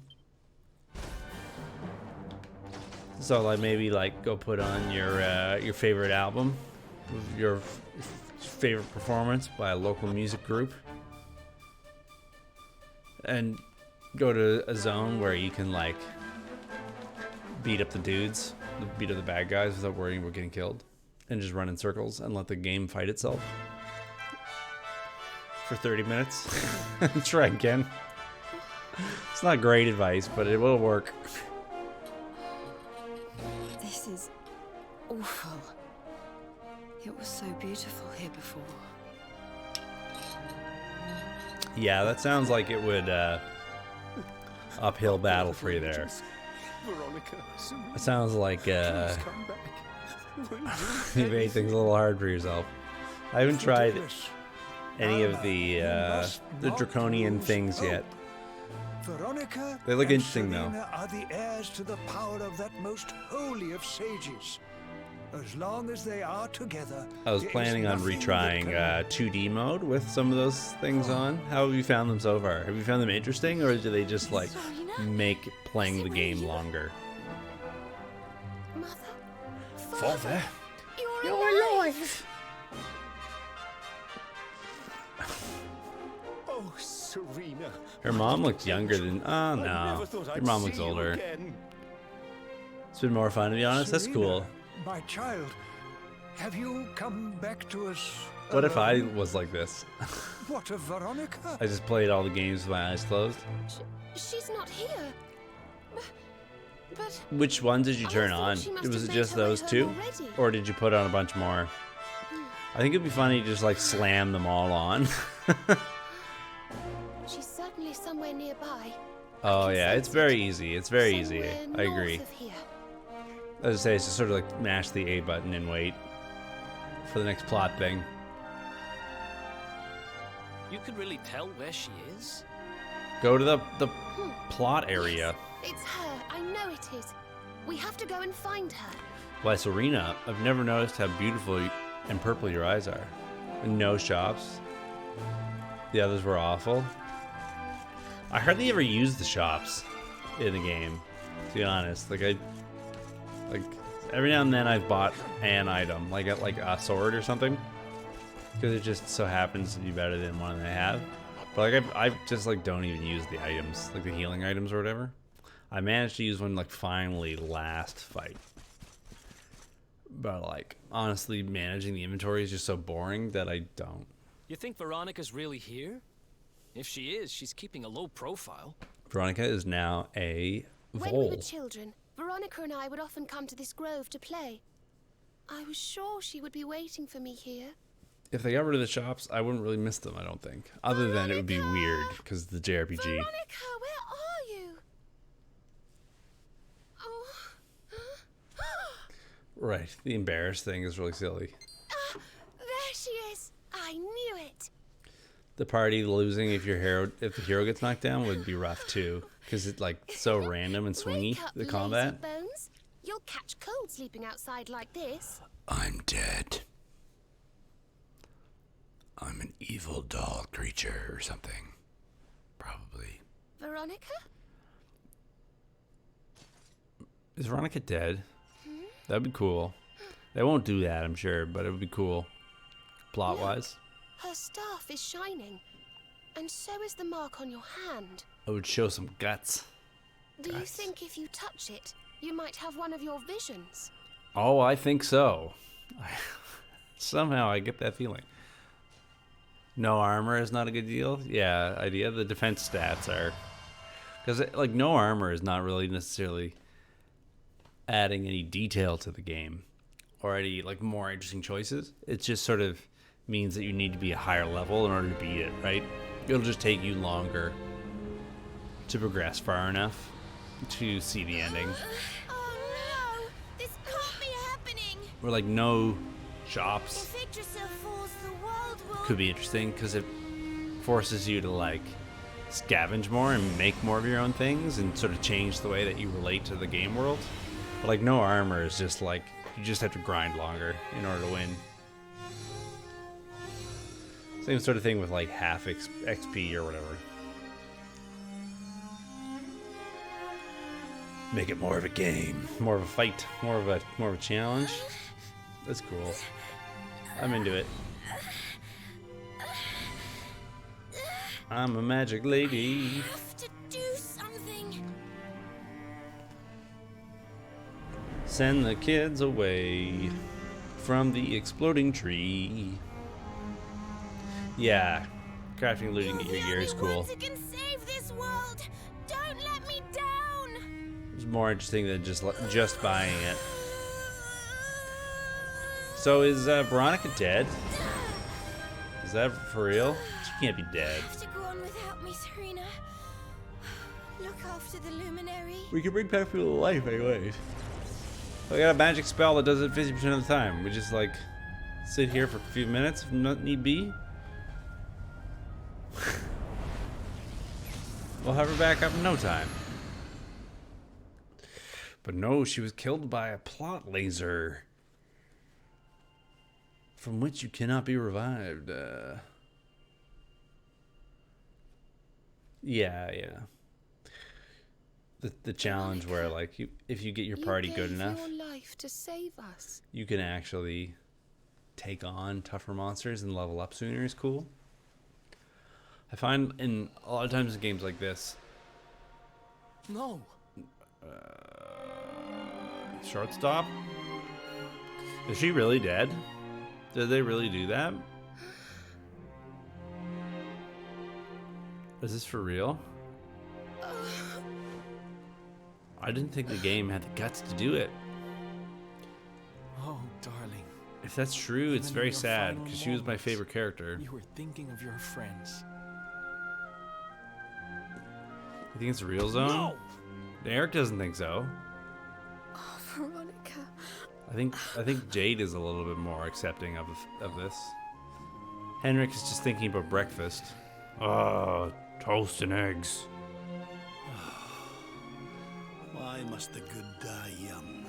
So like maybe like go put on your favorite album, your favorite performance by a local music group, and go to a zone where you can like beat up the dudes, beat up the bad guys without worrying about getting killed, and just run in circles and let the game fight itself for 30 minutes. Try again. It's not great advice, but it will work. This is awful. It was so beautiful here before. Yeah, that sounds like it would uphill battle for you there. It sounds like you made things a little hard for yourself. I haven't tried any of the draconian things yet. Veronica They look and interesting, though. Serena are the heirs to the power of that most holy of sages. As long as they are together, I was there is planning on nothing retrying that 2D mode with some of those things on. How have you found them so far? Have you found them interesting, or do they just like make playing the game longer? Mother? Father? You're alive! Oh, Serena. Her mom looks younger than. Oh I no, never thought your I'd mom see looks you older. again. It's been more fun to be honest. That's Serena, cool. My child, have you come back to us? What if I alone? was like this? What of Veronica? I just played all the games with my eyes closed. She's not here. But Which ones did you I turn thought on? she must Was have it made just her way those home two? already. Or did you put on a bunch more? I think it'd be funny to just like slam them all on. she's certainly somewhere nearby. Oh can yeah, sense it's very easy. It's very easy. Somewhere I north agree. of here. As I say, it's just sort of like mash the A button and wait for the next plot thing. You can really tell where she is? Go to the plot area. Yes, it's her. I know it is. We have to go and find her. Why, Serena, I've never noticed how beautiful and purple your eyes are. And no shops. The others were awful. I hardly ever use the shops in the game, to be honest. Like every now and then I've bought an item, like a sword or something, because it just so happens to be better than one that I have. But like I just like don't even use the items, like the healing items or whatever. I managed to use one like finally last fight. But like honestly, managing the inventory is just so boring that I don't. You think Veronica's really here? If she is, she's keeping a low profile. Veronica is now a When we vole. were children, Veronica and I would often come to this grove to play. I was sure she would be waiting for me here. If they got rid of the shops, I wouldn't really miss them, I don't think. Other than it would be weird because the JRPG. Veronica, where are you? Oh. Right, the embarrassed thing is really silly. There she is. I knew it. The party losing if the hero gets knocked down would be rough too, because it's like so random and swingy, Wake up, the combat. lazy bones. You'll catch cold sleeping outside like this. I'm dead. I'm an evil doll creature or something. Probably. Veronica? Is Veronica dead? That'd be cool. They won't do that, I'm sure, but it would be cool, plot-wise. Her staff is shining. And so is the mark on your hand. I would show some guts. Do you Guts. think if you touch it, you might have one of your visions? Oh, I think so. Somehow I get that feeling. No armor is not a good deal. Yeah, idea. The defense stats are, because like no armor is not really necessarily adding any detail to the game or any like more interesting choices. It just sort of means that you need to be a higher level in order to beat it, right? It'll just take you longer to progress far enough to see the ending. Oh no! This can't be happening! Or like no shops If Yggdrasil falls, the world will... could be interesting because it forces you to like scavenge more and make more of your own things and sort of change the way that you relate to the game world. But like no armor is just like you just have to grind longer in order to win. Same sort of thing with like half XP or whatever. Make it more of a game, more of a fight, more of a challenge. That's cool. I'm into it. I'm a magic lady. have to do something. Send the kids away from the exploding tree. Yeah, crafting, looting at your gear is cool. Who can save this world? Don't let me down. It's more interesting than just buying it. So is Veronica dead? Is that for real? She can't be dead. Have to go on without me, Serena. Look after the luminary. We can bring back people to life anyways. I got a magic spell that does it 50% of the time. We just like sit here for a few minutes if not need be. We'll have her back up in no time. But no, she was killed by a plot laser, from which you cannot be revived. Yeah. The challenge where, like, if you get your party good enough, your life to save us. you can actually take on tougher monsters and level up sooner is cool. I find in a lot of times in games like this, No. shortstop? Is she really dead? Did they really do that? Is this for real? I didn't think the game had the guts to do it. Oh, darling. If that's true, it's Even in very your sad final because she was my moments, favorite character. You were thinking of your friends. You think it's a real zone? No! Eric doesn't think so. Oh, Veronica. I think Jade is a little bit more accepting of this. Henrik is just thinking about breakfast. Oh, toast and eggs. Why must the good die young?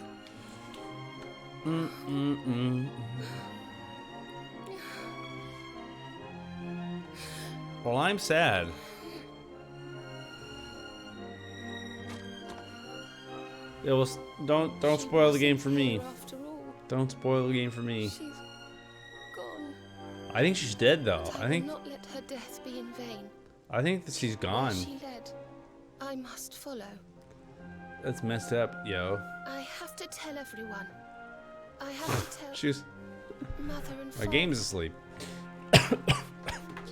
Well, I'm sad. Yeah, well, don't spoil the game for me. After all, Don't spoil the game for me. she's gone. I think she's dead though. But I think will not let her death be in vain. that she's Where gone. she led, I must follow. That's messed up, yo. I have to tell everyone. I have to tell She's Mother and my Father. game's asleep.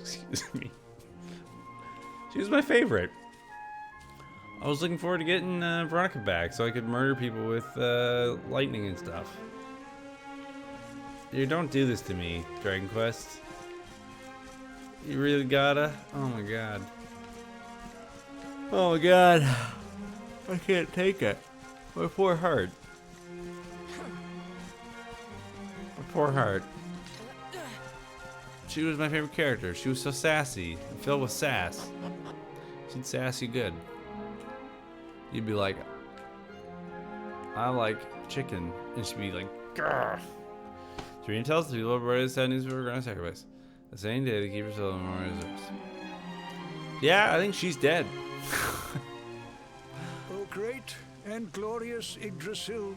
Excuse me. She was my favorite. I was looking forward to getting Veronica back so I could murder people with lightning and stuff. You don't do this to me, Dragon Quest. You really gotta? Oh my god. Oh my god. I can't take it. My poor heart. My poor heart. She was my favorite character. She was so sassy and filled with sass. She'd sass you good. You'd be like, I like chicken. And she'd be like, grr. Serena tells the people about sad news for grand sacrifice. The same day to keep herself in more reserves. Yeah, I think she's dead. O great and glorious Yggdrasil,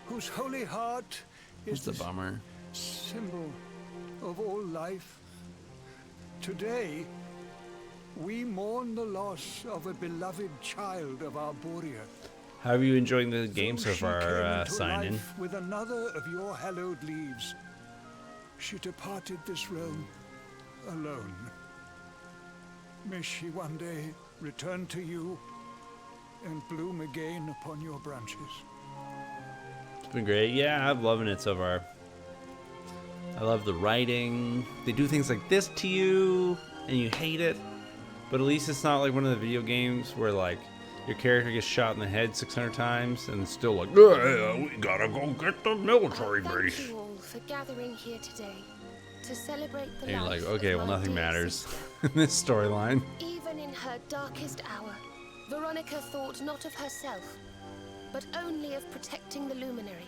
whose holy heart is It's a the bummer. symbol of all life. Today, we mourn the loss of a beloved child of Arborea. How are you enjoying the game Though so she far, came into sign in? life with another of your hallowed leaves, she departed this realm alone. May she one day return to you and bloom again upon your branches. It's been great. Yeah, I'm loving it so far. I love the writing. They do things like this to you, and you hate it. But at least it's not like one of the video games where, like, your character gets shot in the head 600 times and it's still like, we gotta go get the military Thank base. you all for gathering here today to celebrate the And you're life like, okay, of well, my nothing dear matters sister. in this storyline. Even in her darkest hour, Veronica thought not of herself, but only of protecting the Luminary.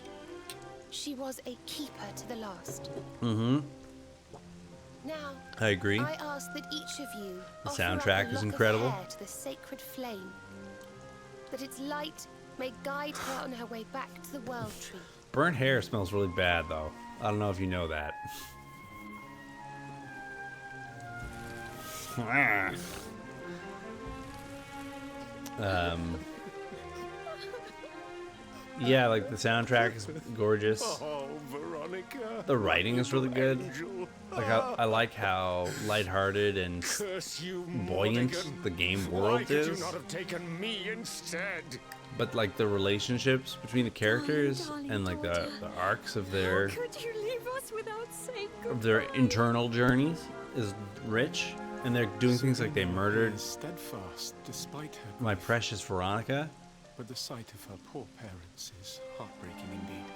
She was a keeper to the last. Mm-hmm. Now, I agree. I ask that each of you The offer up soundtrack a is lock of incredible. hair to the sacred flame, that its light may guide her on her way back to the World Tree. Burnt hair smells really bad, though. I don't know if you know that. Yeah, like the soundtrack is gorgeous. Oh, Veronica. The writing is really good. Angel. Like I like how lighthearted and Curse you, buoyant Morrigan. the game Why world could you is. not have taken me instead? But like the relationships between the characters darling and like the daughter. arcs of How their could you leave us without saying of their goodbye? internal journeys is rich, and they're doing things like they murdered steadfast despite her my grief, precious Veronica. but the sight of her poor parents is heartbreaking indeed.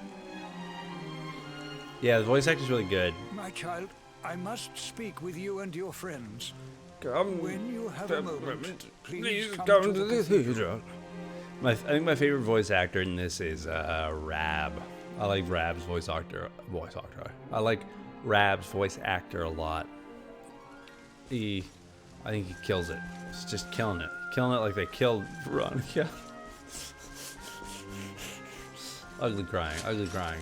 Yeah, the voice acting is really good. My child, I must speak with you and your friends. Come. When you have a moment, please Please come to the cathedral. I think my favorite voice actor in this is Rab. I like Rab's voice actor. I like Rab's voice actor a lot. I think he kills it. He's just killing it. Killing it like they killed Veronica. Ugly crying. Ugly crying.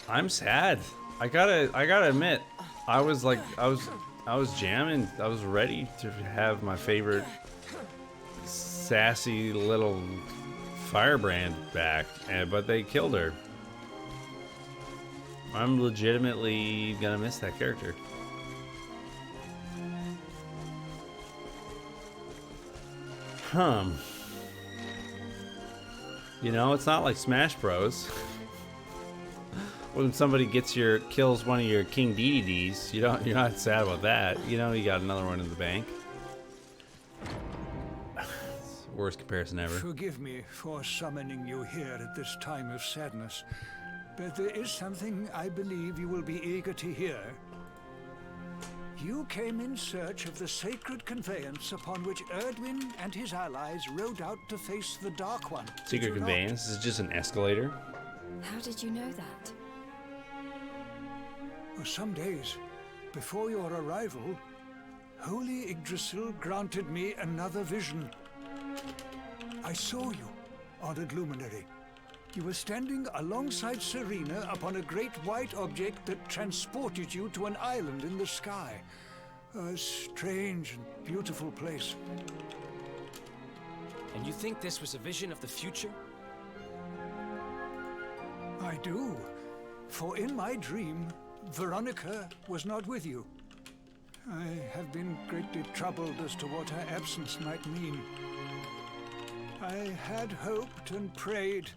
I'm sad. I gotta admit, I was jamming. I was ready to have my favorite sassy little firebrand back, but they killed her. I'm legitimately gonna miss that character. You know, it's not like Smash Bros. When somebody kills one of your King DDDs, you're not sad about that. You know, you got another one in the bank. Worst comparison ever. Forgive me for summoning you here at this time of sadness, but there is something I believe you will be eager to hear. You came in search of the sacred conveyance upon which Erdwin and his allies rode out to face the Dark One. Secret conveyance? This is just an escalator? How did you know that? For some days before your arrival, Holy Yggdrasil granted me another vision. I saw you, honored luminary. You were standing alongside Serena upon a great white object that transported you to an island in the sky. A strange and beautiful place. And you think this was a vision of the future? I do. For in my dream, Veronica was not with you. I have been greatly troubled as to what her absence might mean. I had hoped and prayed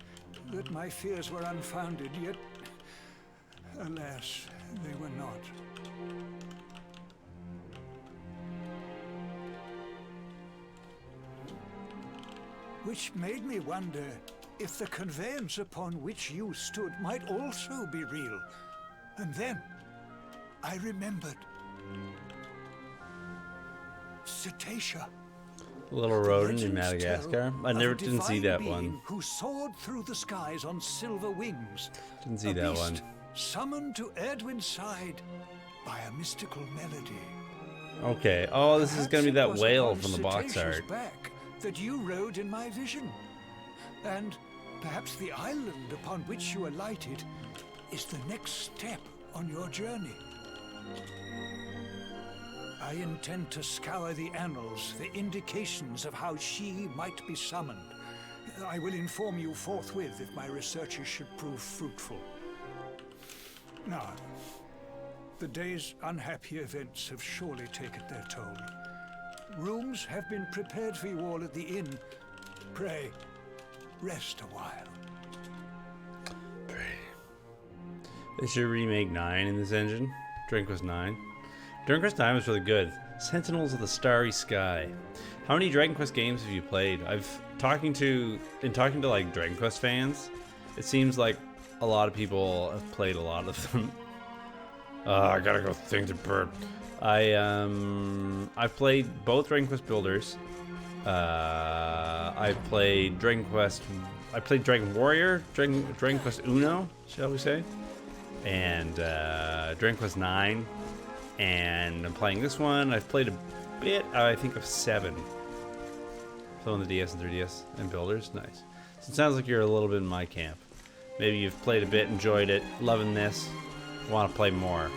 that my fears were unfounded, yet, alas, they were not. Which made me wonder if the conveyance upon which you stood might also be real. And then, I remembered. Cetacea. Little rodent in Madagascar. I never didn't see that one. Who soared through the skies on silver wings. Didn't see that one. Summoned to Erdwin's side by a mystical melody. Okay. Oh, this is gonna be that whale from the box Cetacea's art. back that you rode in my vision. And perhaps the island upon which you alighted is the next step on your journey. I intend to scour the annals for indications of how she might be summoned. I will inform you forthwith if my researches should prove fruitful. Now, the day's unhappy events have surely taken their toll. Rooms have been prepared for you all at the inn. Pray, rest a while. They should remake 9 in this engine. Dragon Quest 9. Dragon Quest 9 was really good. Sentinels of the Starry Sky. How many Dragon Quest games have you played? Talking to like Dragon Quest fans, it seems like a lot of people have played a lot of them. I gotta go think to burp. I've played both Dragon Quest Builders. I played Dragon Warrior, Dragon Quest Uno, shall we say, and Dragon Quest 9. And I'm playing this one. I've played a bit, I think, of 7. So on the DS and 3DS and Builders. Nice. So it sounds like you're a little bit in my camp. Maybe you've played a bit, enjoyed it, loving this, want to play more.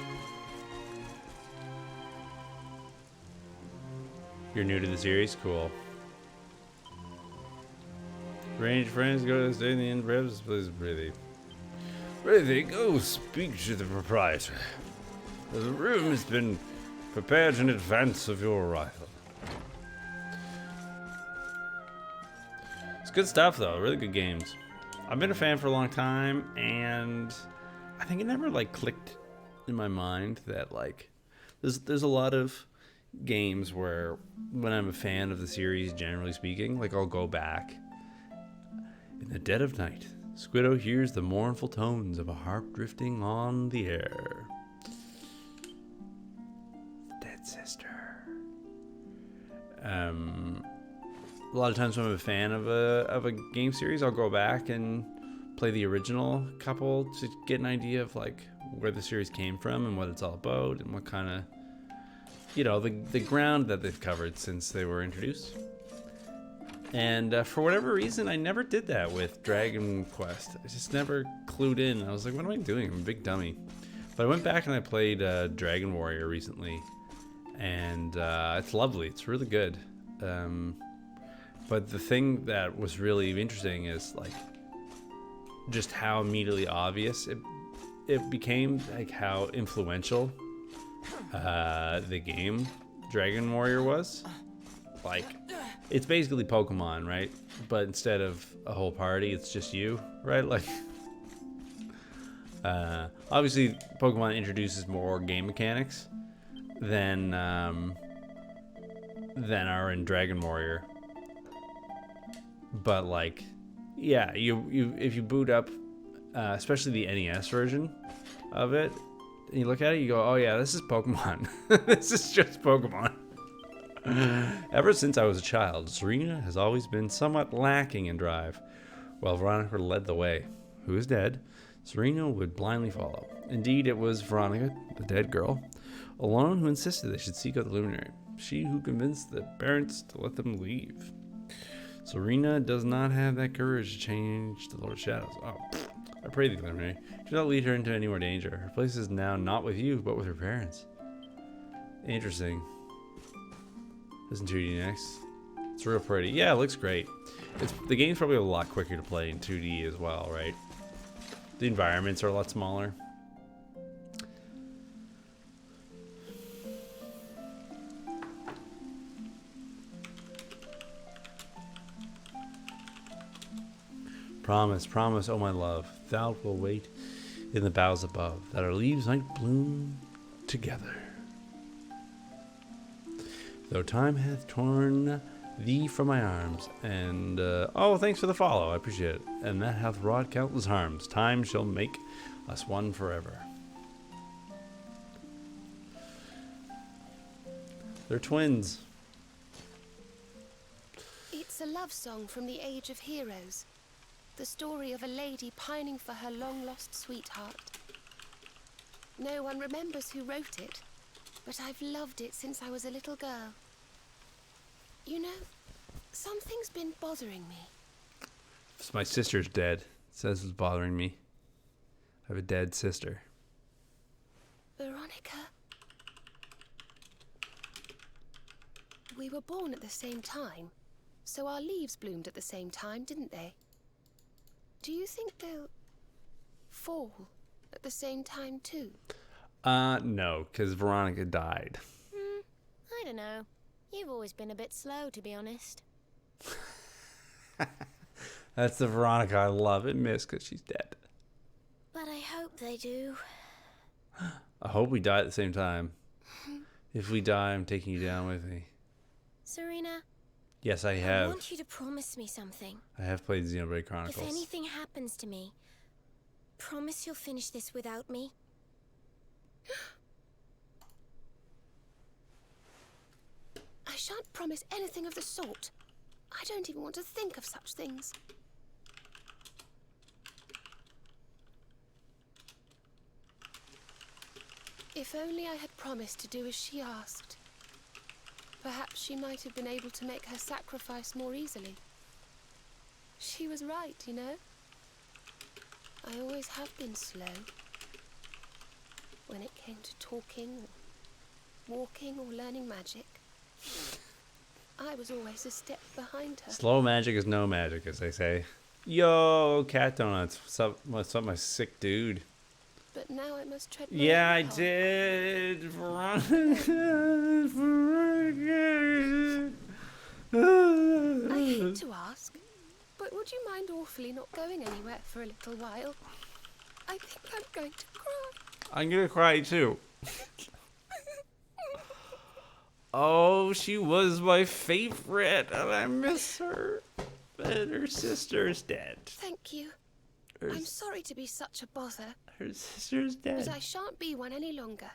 You're new to the series? Cool. Range friends, go to stay in the inn, ribs, please, Breathy, go speak to the proprietor. The room has been prepared in advance of your arrival. It's good stuff, though. Really good games. I've been a fan for a long time, and I think it never like clicked in my mind that like there's a lot of games where when I'm a fan of the series, generally speaking, like I'll go back in the dead of night. Squiddo hears the mournful tones of a harp drifting on the air. That's it. A lot of times when I'm a fan of a game series, I'll go back and play the original couple to get an idea of like where the series came from and what it's all about and what kind of, you know, the ground that they've covered since they were introduced. And for whatever reason, I never did that with Dragon Quest. I just never clued in. I was like, what am I doing? I'm a big dummy. But I went back and I played Dragon Warrior recently, and it's lovely. It's really good. But the thing that was really interesting is like just how immediately obvious it became, like how influential the game Dragon Warrior was. Like, it's basically Pokemon, right? But instead of a whole party, it's just you, right? Like, obviously, Pokemon introduces more game mechanics than are in Dragon Warrior. But like, yeah, you if you boot up, especially the NES version of it, and you look at it, you go, oh yeah, this is Pokemon. This is just Pokemon. Ever since I was a child, Serena has always been somewhat lacking in drive. While Veronica led the way, who is dead, Serena would blindly follow. Indeed, it was Veronica, the dead girl, alone who insisted they should seek out the Luminary. She who convinced the parents to let them leave. Serena does not have that courage to change the Lord of Shadows. Oh, I pray the Luminary do not lead her into any more danger. Her place is now not with you, but with her parents. Interesting. Isn't 2D next? It's real pretty. Yeah, it looks great. The game's probably a lot quicker to play in 2D as well, right? The environments are a lot smaller. Promise, promise, oh my love, thou wilt wait in the boughs above, that our leaves might bloom together. Though time hath torn thee from my arms, and oh, thanks for the follow, I appreciate it. And that hath wrought countless harms. Time shall make us one forever. They're twins. It's a love song from the Age of Heroes. The story of a lady pining for her long-lost sweetheart. No one remembers who wrote it, but I've loved it since I was a little girl. You know, something's been bothering me. My sister's dead. It says it's bothering me. I have a dead sister. Veronica. We were born at the same time, so our leaves bloomed at the same time, didn't they? Do you think they'll fall at the same time too? No, because Veronica died. I don't know. You've always been a bit slow, to be honest. That's the Veronica I love and miss because she's dead. But I hope they do. I hope we die at the same time. If we die, I'm taking you down with me. Serena? Yes, I have. I want you to promise me something. I have played Xenoblade Chronicles. If anything happens to me, promise you'll finish this without me. I shan't promise anything of the sort. I don't even want to think of such things. If only I had promised to do as she asked. Perhaps she might have been able to make her sacrifice more easily. She was right, you know. I always have been slow. When it came to talking, or walking, or learning magic, I was always a step behind her. Slow magic is no magic, as they say. Yo, Cat Donuts. What's up, my sick dude? But now I must tread. Yeah, I did. I hate to ask, but would you mind awfully not going anywhere for a little while? I think I'm going to cry. I'm gonna cry too. Oh, she was my favorite, and I miss her. And her sister's dead. Thank you. I'm sorry to be such a bother. Her sister's dead. But I shan't be one any longer.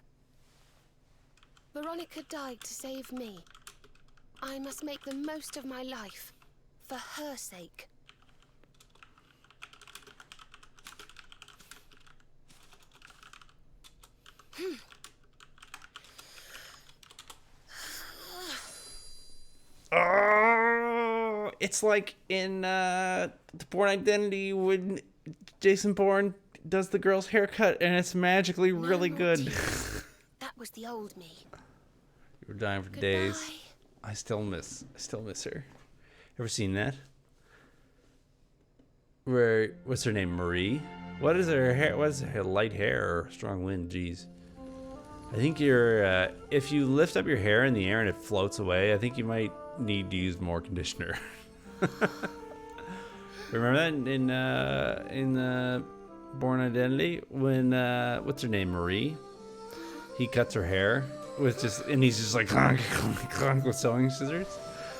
Veronica died to save me. I must make the most of my life. For her sake. Oh, it's like in the Bourne Identity when Jason Bourne does the girl's haircut and it's magically really good. That was the old me. You were dying for days. I still miss her. Ever seen that? What's her name? Marie? What is her hair? What is her light hair or strong wind? Jeez. I think you're, if you lift up your hair in the air and it floats away, I think you might need to use more conditioner. Remember that in Bourne Identity when what's her name, Marie? He cuts her hair with and he's just like clonk, clonk, clonk with sewing scissors,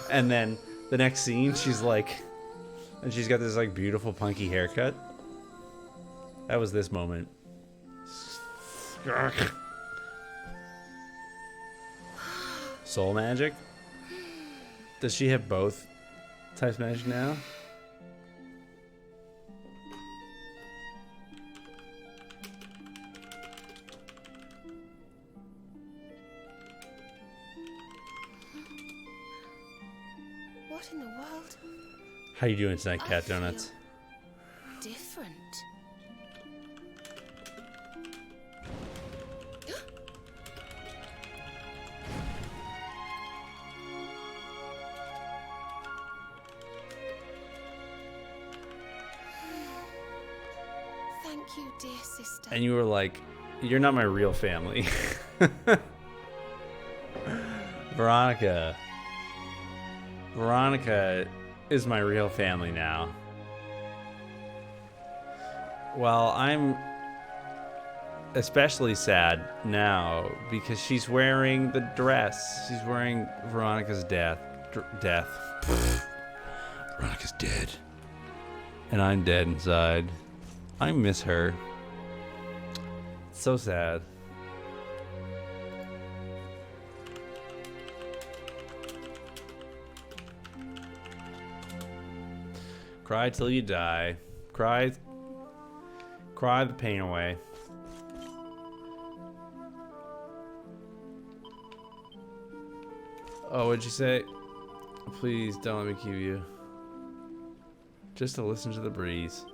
and then the next scene she's like, and she's got this like beautiful punky haircut. That was this moment. Soul magic? Does she have both types of magic now? What in the world? How you doing tonight, Cat Donuts? Different. Thank you, dear sister. And you were like, you're not my real family. Veronica is my real family now. Well, I'm especially sad now because she's wearing the dress. She's wearing Veronica's death. Veronica's dead. And I'm dead inside. I miss her. So sad. Cry till you die. Cry the pain away. Oh, what'd you say? Please don't let me keep you. Just to listen to the breeze.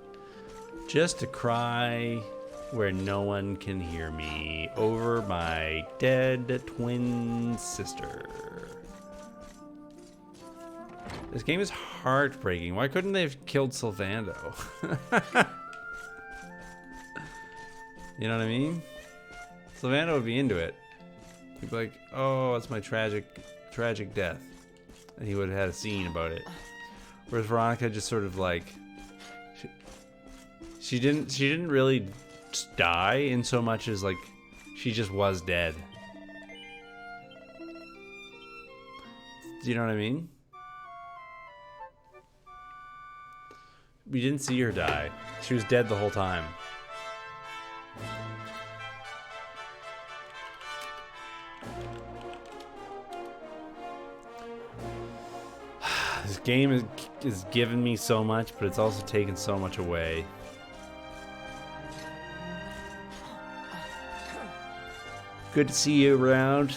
Just to cry where no one can hear me over my dead twin sister. This game is heartbreaking. Why couldn't they have killed Sylvando? You know what I mean? Sylvando would be into it. He'd be like, oh, it's my tragic death. And he would have had a scene about it. Whereas Veronica just sort of like, she didn't really die in so much as like, she just was dead. Do you know what I mean? We didn't see her die. She was dead the whole time. This game is giving me so much, but it's also taken so much away. Good to see you around,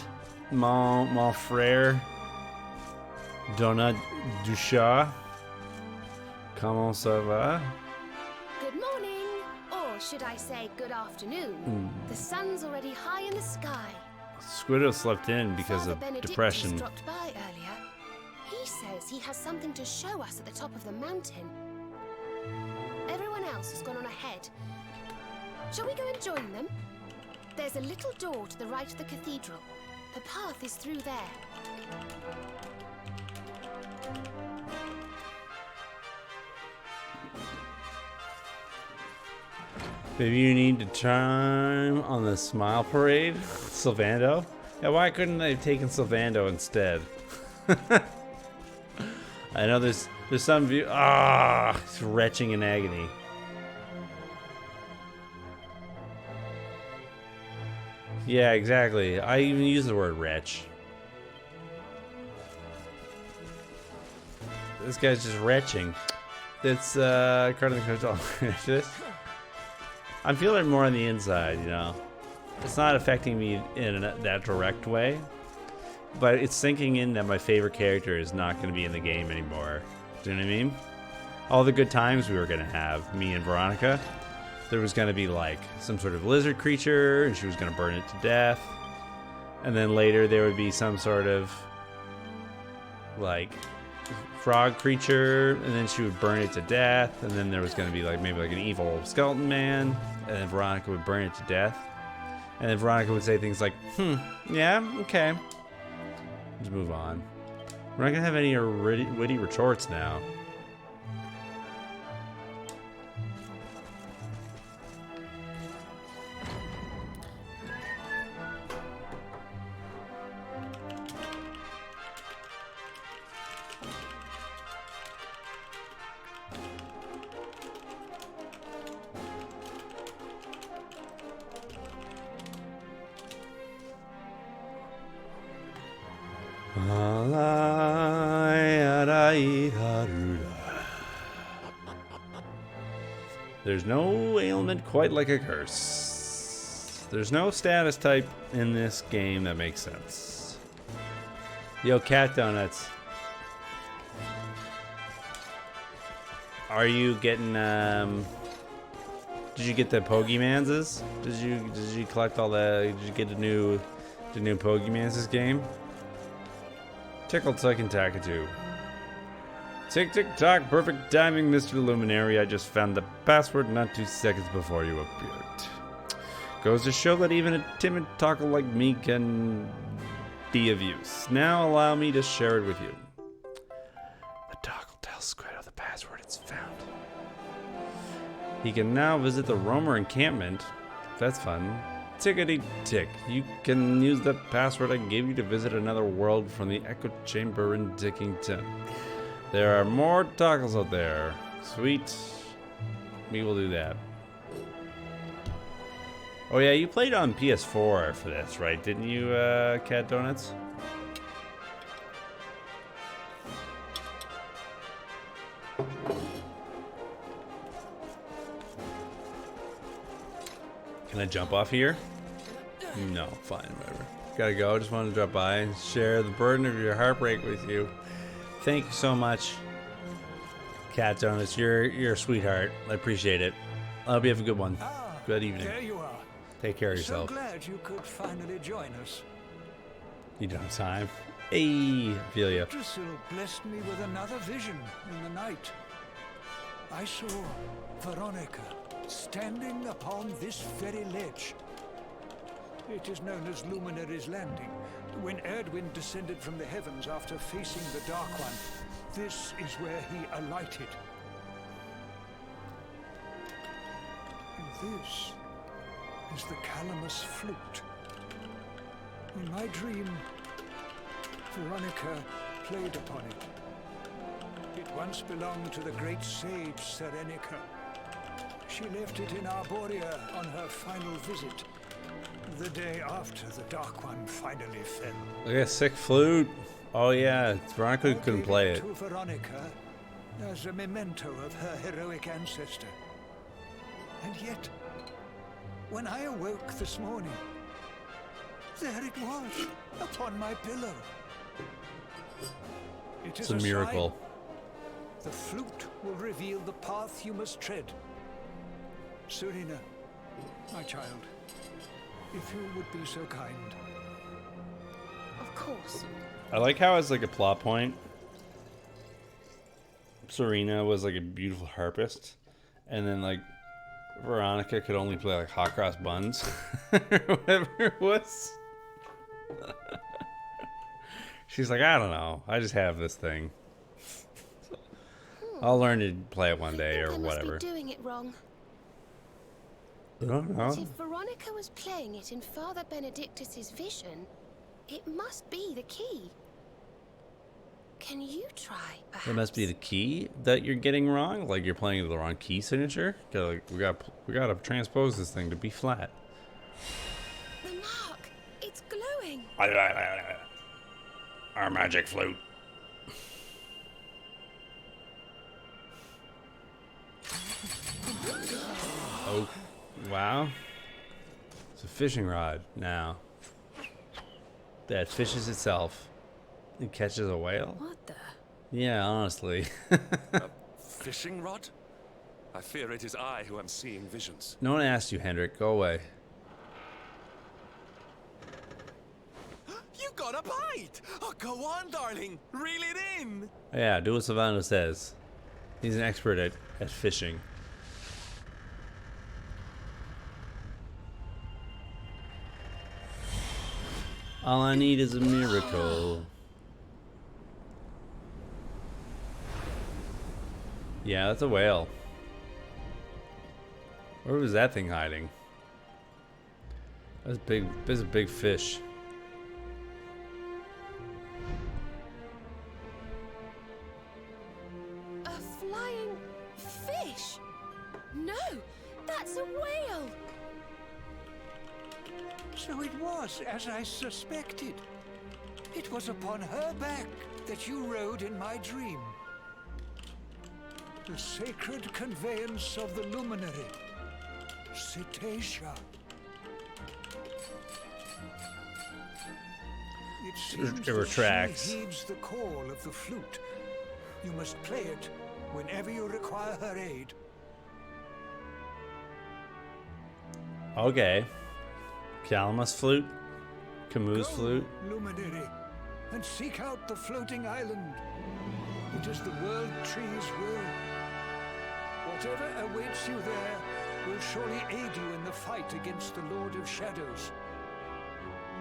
mon frère. Donat Duchat. Comment ça va? Good morning, or should I say good afternoon. The sun's already high in the sky. Squiddo slept in because Father of Benedictus depression. dropped by earlier. He says he has something to show us at the top of the mountain. Everyone else has gone on ahead. Shall we go and join them? There's a little door to the right of the cathedral. The path is through there. Maybe you need to chime on the smile parade, Sylvando. Yeah, why couldn't they have taken Sylvando instead? I know there's some view. It's retching in agony. Yeah, exactly. I even use the word wretch. This guy's just retching. It's Card of the Cartel. I'm feeling it more on the inside, you know. It's not affecting me in that direct way, but it's sinking in that my favorite character is not going to be in the game anymore. Do you know what I mean? All the good times we were going to have, me and Veronica, there was going to be like some sort of lizard creature and she was going to burn it to death. And then later there would be some sort of like frog creature and then she would burn it to death. And then there was going to be like maybe like an evil skeleton man and then Veronica would burn it to death. And then Veronica would say things like, yeah, okay. Just move on. We're not going to have any witty retorts now. There's no ailment quite like a curse. There's no status type in this game that makes sense. Yo, Cat Donuts. Are you getting did you get the Pokemonses? Did you collect all the did you get the new Pokemonses game? Tickle Tuck and Takatu. Tick tick tock, perfect timing, Mr. Luminary. I just found the password not 2 seconds before you appeared. Goes to show that even a timid tackle like me can be of use. Now allow me to share it with you. The tackle tells Squirtle the password it's found. He can now visit the Roamer encampment. That's fun. Tickety tick. You can use the password I gave you to visit another world from the Echo Chamber in Dickington. There are more toggles out there. Sweet. We will do that. Oh yeah, you played on PS4 for this, right? Didn't you, Cat Donuts? Can I jump off here? No, fine, whatever. Gotta go. Just wanted to drop by and share the burden of your heartbreak with you. Thank you so much, Cat Donuts. You're a sweetheart. I appreciate it. I hope you have a good one. Good evening. There you are. Take care of yourself. So glad you could finally join us. You don't have time. Hey, I feel ya. Yggdrasil blessed me with another vision in the night. I saw Veronica standing upon this very ledge. It is known as Luminary's Landing. When Erdwin descended from the heavens after facing the Dark One, this is where he alighted. And this is the Calamus flute. In my dream, Veronica played upon it. It once belonged to the great sage Serenica. She left it in Arborea on her final visit, the day after the Dark One finally fell. Look at sick flute. Oh yeah, Veronica couldn't play it. To Veronica as a memento of her heroic ancestor. And yet, when I awoke this morning, there it was, upon my pillow. It's a miracle. Sign. The flute will reveal the path you must tread. Serena, my child, if you would be so kind. Of course. I like how it's like a plot point. Serena was like a beautiful harpist, and then like Veronica could only play like hot cross buns or whatever it was. She's like, I don't know. I just have this thing. I'll learn to play it one day or whatever. I must be doing it wrong. I don't know. But if Veronica was playing it in Father Benedictus's vision, it must be the key. Can you try, perhaps? It must be the key that you're getting wrong. Like you're playing the wrong key signature. We gotta transpose this thing to be flat. The mark, it's glowing. Our magic flute. Oh, wow. It's a fishing rod now that fishes itself and catches a whale. What the? Yeah, honestly. A fishing rod? I fear it is I who am seeing visions. No one asked you, Hendrik. Go away. You got a bite! Oh, go on, darling. Reel it in. Yeah, do what Sylvano says. He's an expert at fishing. All I need is a miracle. Yeah, that's a whale. Where was that thing hiding? That's big. That's a big fish. A flying fish? No, that's a whale. So it was as I suspected. It was upon her back that you rode in my dream. The sacred conveyance of the luminary, Cetacea. It seems It retracts. she heeds the call of the flute. You must play it whenever you require her aid. Okay. Calamus flute? Camus flute? Luminary, and seek out the floating island. It is the World Tree's will. Whatever awaits you there will surely aid you in the fight against the Lord of Shadows.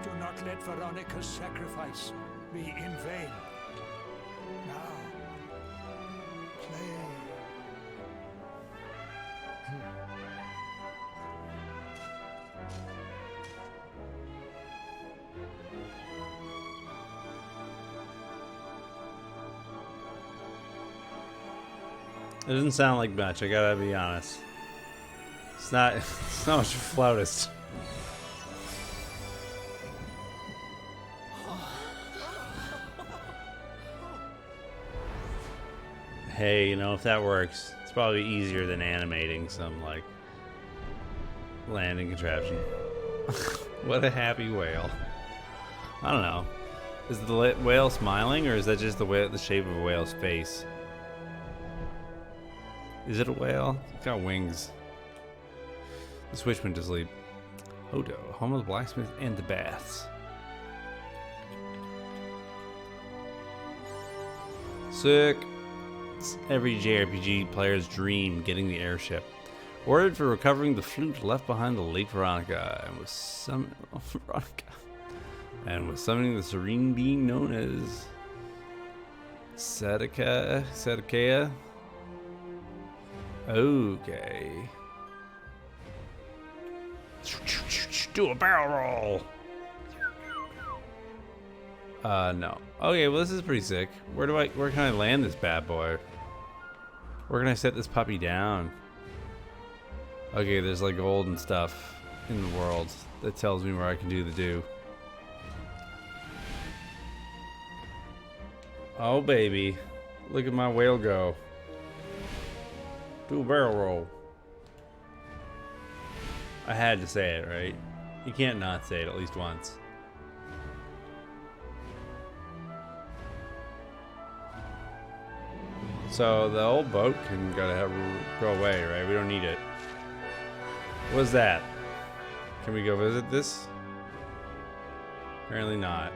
Do not let Veronica's sacrifice be in vain. Now, play. It doesn't sound like much, I gotta be honest. It's not much of a flautist. Hey, you know, if that works, it's probably easier than animating some, like, landing contraption. What a happy whale. I don't know. Is the whale smiling, or is that just the shape of a whale's face? Is it a whale? It's got wings. The switch went to sleep. Hodo, home of the blacksmith and the baths. Sick. It's every JRPG player's dream, getting the airship. Ordered for recovering the flute left behind the late Veronica, and was summoning the serene being known as Cetacea. Okay. Do a barrel roll. No. Okay, well this is pretty sick. Where can I land this bad boy? Where can I set this puppy down? Okay, there's like gold and stuff in the world that tells me where I can do the do. Oh baby. Look at my whale go. Do a barrel roll. I had to say it, right? You can't not say it at least once. So the old boat can go away, right? We don't need it. What's that? Can we go visit this? Apparently not.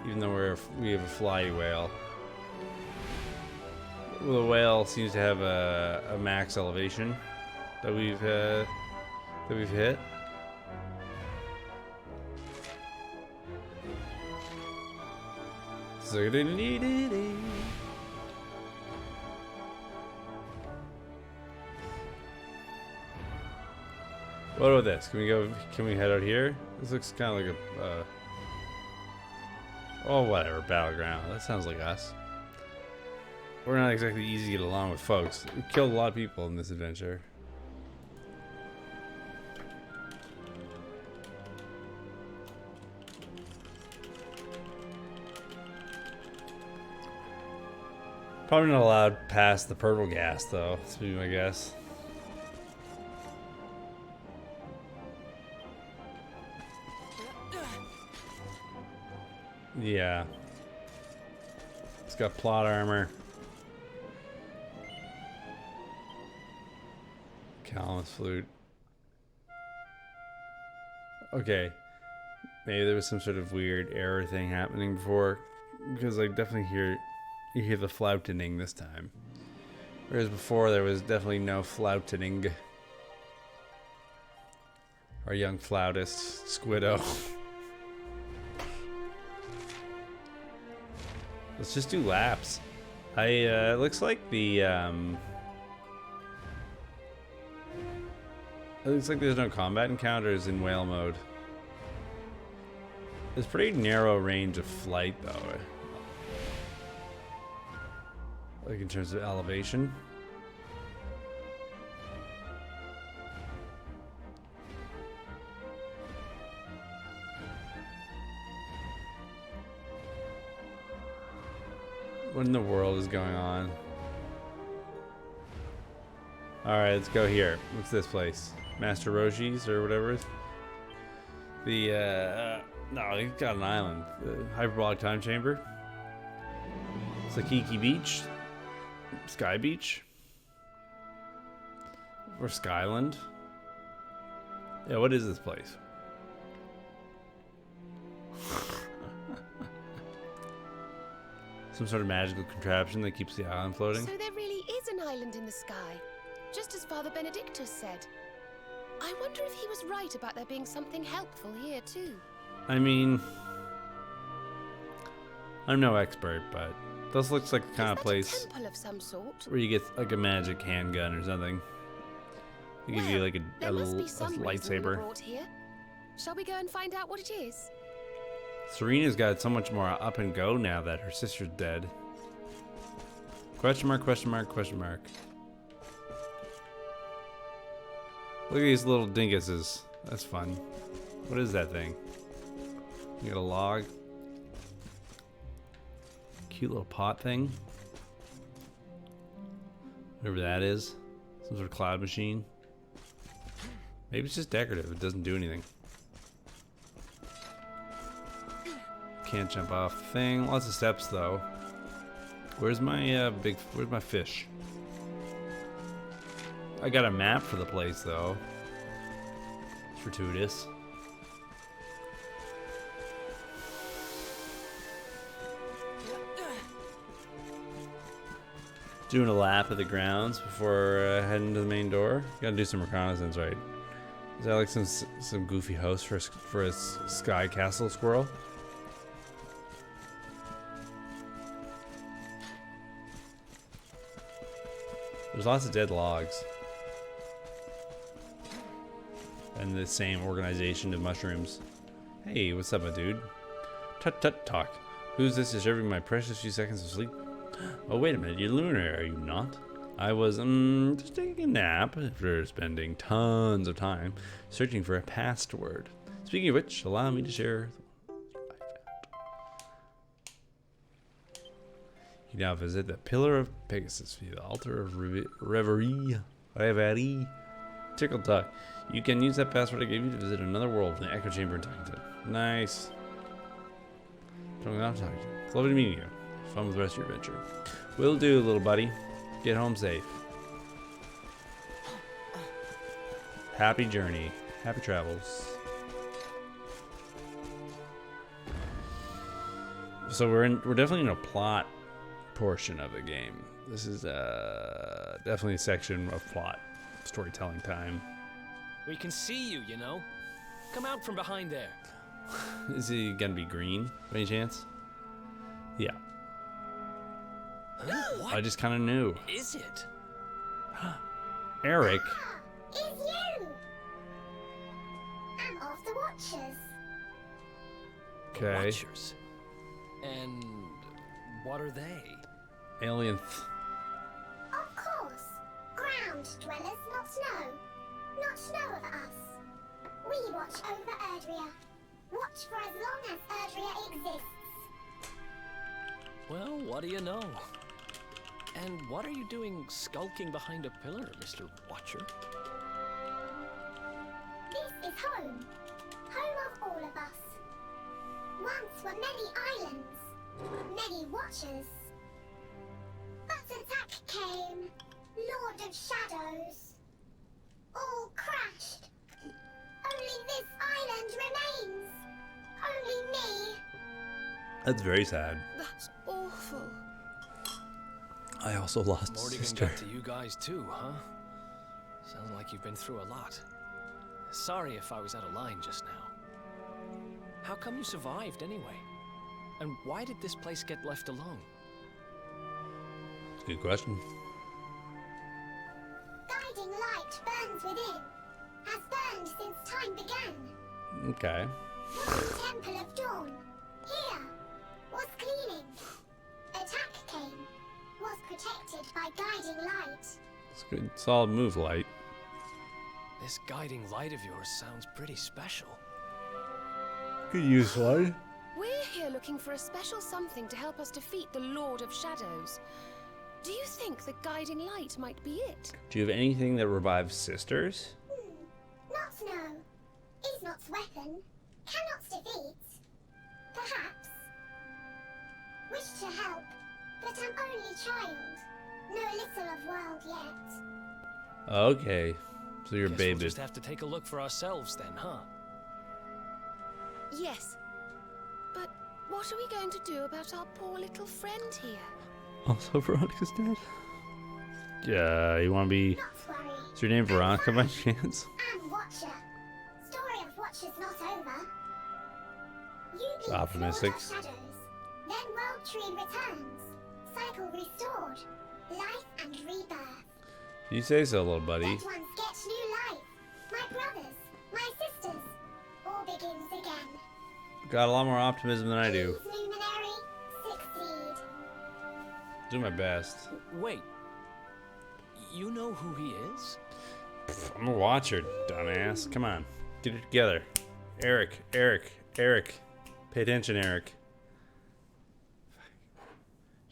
Even though we have a fly whale. Well, the whale seems to have a max elevation that we've hit. What about this? Can we head out here? This looks kind of like a oh whatever, battleground. That sounds like us. We're not exactly easy to get along with, folks. We killed a lot of people in this adventure. Probably not allowed past the purple gas, though. That's be my guess. Yeah. It's got plot armor. Calamus flute. Okay. Maybe there was some sort of weird error thing happening before. Because I definitely hear... You hear the floutening this time. Whereas before there was definitely no floutening. Our young flautist, Squiddo. Let's just do laps. It looks like the, it looks like there's no combat encounters in whale mode. There's pretty narrow range of flight, though. Like in terms of elevation. What in the world is going on? Alright, let's go here. What's this place? Master Roshi's or whatever? No, he's got an island. The Hyperbolic Time Chamber. Sakiki Beach. Sky Beach. Or Skyland. Yeah, what is this place? Some sort of magical contraption that keeps the island floating. So there really is an island in the sky, just as Father Benedictus said. I wonder if he was right about there being something helpful here too. I mean, I'm no expert, but this looks like the kind of place A temple of some sort? where you get like a magic handgun or something. They give you like a There must little be some reason we were lightsaber. brought here. Shall we go and find out what it is? Serena's got so much more up and go now that her sister's dead. Question mark, question mark, question mark. Look at these little dinguses. That's fun. What is that thing? You got a log? Cute little pot thing. Whatever that is. Some sort of cloud machine. Maybe it's just decorative. It doesn't do anything. Can't jump off the thing. Lots of steps though. Where's my where's my fish? I got a map for the place though. It's fortuitous. Doing a lap of the grounds before heading to the main door. Gotta do some reconnaissance, right? Is that like some goofy host for a sky castle squirrel? There's lots of dead logs. And the same organization of mushrooms. Hey, what's up, my dude? Tut tut talk. Who's this disturbing my precious few seconds of sleep? Oh, wait a minute, you're Lunar, are you not? I was, just taking a nap after spending tons of time searching for a password. Speaking of which, allow me to share. You now visit the Pillar of Pegasus via the Altar of Reverie. Tickle Talk. You can use that password I gave you to visit another world in the Echo Chamber in Tuckington. Nice. Don't know talking to you. It's lovely to meet you. Have fun with the rest of your adventure. Will do, little buddy. Get home safe. Happy journey. Happy travels. So we're definitely in a plot portion of the game. This is definitely a section of plot storytelling time. We can see you, you know. Come out from behind there. Is he gonna be green by any chance? Yeah. Huh? I just kind of knew. Is it? Eric. It's you! I'm of the Watchers. Okay. Watchers. And what are they? Alien. Of course. Ground dwellers, not snow. Not snow of us. We watch over Erdrea. Watch for as long as Erdrea exists. Well, what do you know? And what are you doing skulking behind a pillar, Mr. Watcher? This is home. Home of all of us. Once were many islands, many watchers. But attack came, Lord of Shadows. All crashed. Only this island remains. Only me. That's very sad. That's awful. I also lost a Mordigan sister. got to you guys too, huh? Sounds like you've been through a lot. Sorry if I was out of line just now. How come you survived anyway? And why did this place get left alone? Good question. Guiding light burns within. Has burned since time began. Okay. Was the Temple of Dawn. Here. Was cleaning. Attack came. Was protected by guiding light. It's a good, solid move, Light. This guiding light of yours sounds pretty special. Could use Light. We're here looking for a special something to help us defeat the Lord of Shadows. Do you think the guiding light might be it? Do you have anything that revives sisters? Not no. Is not's weapon. Cannot defeat. Perhaps. Wish to help, but am only child. Know little of world yet. Okay. So you're Guess baby. we'll just have to take a look for ourselves then, huh? Yes. But what are we going to do about our poor little friend here? Also, Veronica's dead. Yeah, you want to be... Not worry. Is your name Veronica by chance? Am Watcher. Story of Watcher's not over. You beat Optimistic. Lord of Shadows. Then World Tree returns. Cycle restored. Life and rebirth. You say so, little buddy. Dead ones get new life. My brothers, my sisters. All begins again. Got a lot more optimism than I do. Please, Luminary, succeed. Do my best. Wait. You know who he is? I'm a watcher, dumbass. Come on. Get it together. Eric. Pay attention, Eric.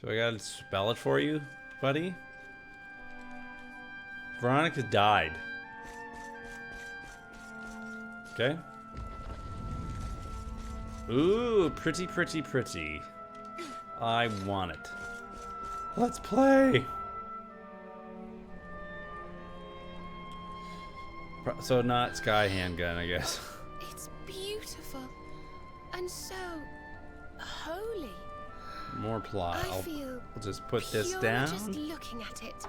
So I gotta spell it for you, buddy? Veronica died. Okay. Ooh, pretty. I want it. Let's play. So not Sky handgun, I guess. It's beautiful. And so holy. More plot. I feel I'll just put this pure down. just looking at it.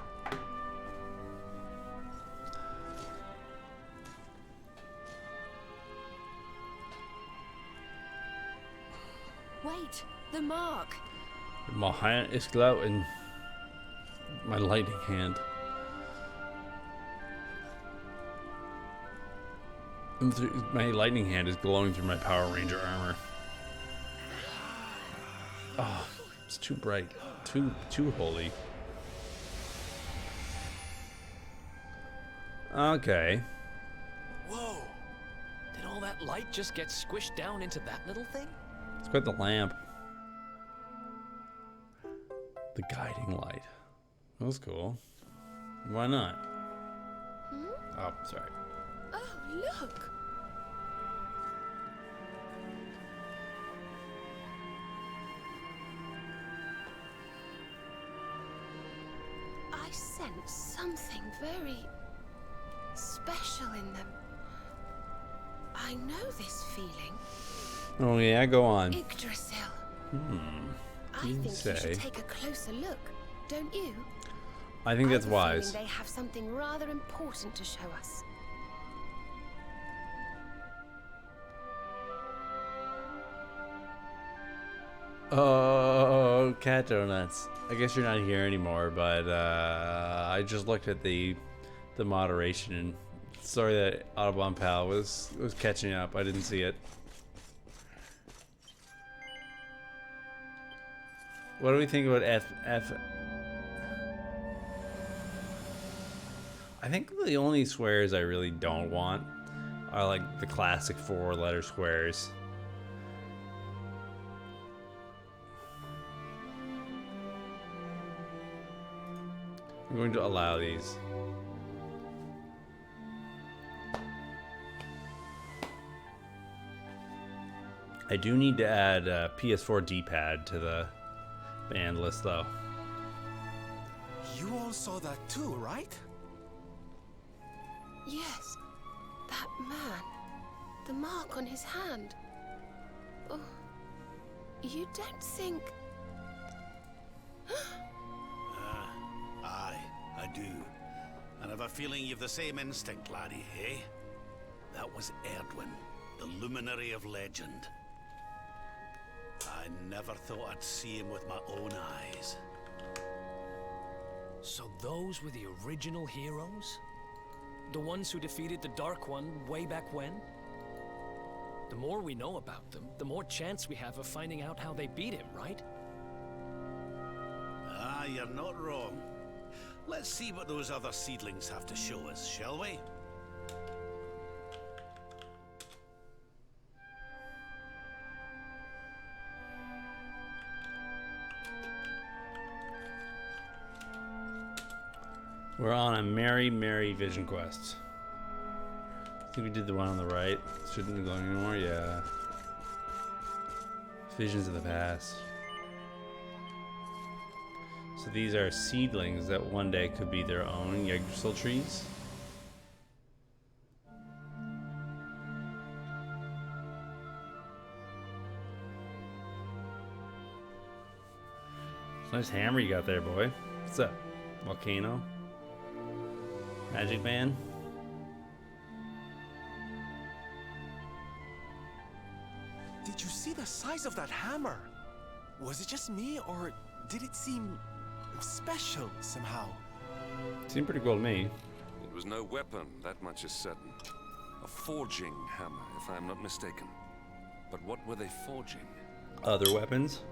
Wait, the mark. My hand is glowing. My lightning hand. My lightning hand is glowing through my Power Ranger armor. Oh, it's too bright. Too holy. Okay. Whoa! Did all that light just get squished down into that little thing? It's quite the lamp. The guiding light. That was cool. Why not? Oh, sorry. Oh, look. I sense something very special in them. I know this feeling. Oh yeah, go on. Yggdrasil. I You think you say. should take a closer look, don't you? I think that's I have a wise. feeling they have something rather important to show us. Oh, cat donuts. I guess you're not here anymore, but I just looked at the moderation and sorry that Audubon Pal was catching up. I didn't see it. What do we think about F? I think the only squares I really don't want are like the classic 4-letter squares. I'm going to allow these. I do need to add a PS4 D-pad to the band list, though. You all saw that too, right? Yes, that man. The mark on his hand. Oh, you don't think... Aye, I do. And I've a feeling you've the same instinct, laddie, eh? That was Erdwin, the luminary of legend. I never thought I'd see him with my own eyes. So those were the original heroes? The ones who defeated the Dark One way back when? The more we know about them, the more chance we have of finding out how they beat him, right? Ah, you're not wrong. Let's see what those other seedlings have to show us, shall we? We're on a merry vision quest. I think we did the one on the right. Shouldn't be going anymore. Yeah. Visions of the past. So these are seedlings that one day could be their own Yggdrasil trees. Nice hammer you got there, boy. What's up? Volcano? Magic man? Did you see the size of that hammer? Was it just me, or did it seem special somehow? Seemed pretty cool to me. It was no weapon, that much is certain. A forging hammer, if I'm not mistaken. But what were they forging? Other weapons?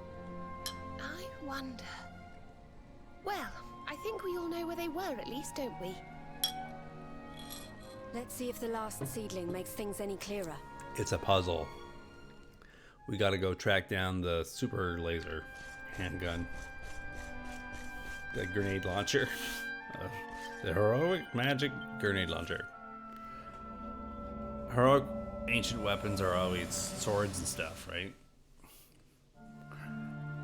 I wonder... Well, I think we all know where they were at least, don't we? Let's see if the last seedling makes things any clearer. It's a puzzle. We gotta go track down the super laser handgun. The grenade launcher. The heroic magic grenade launcher. Heroic ancient weapons are always swords and stuff, right?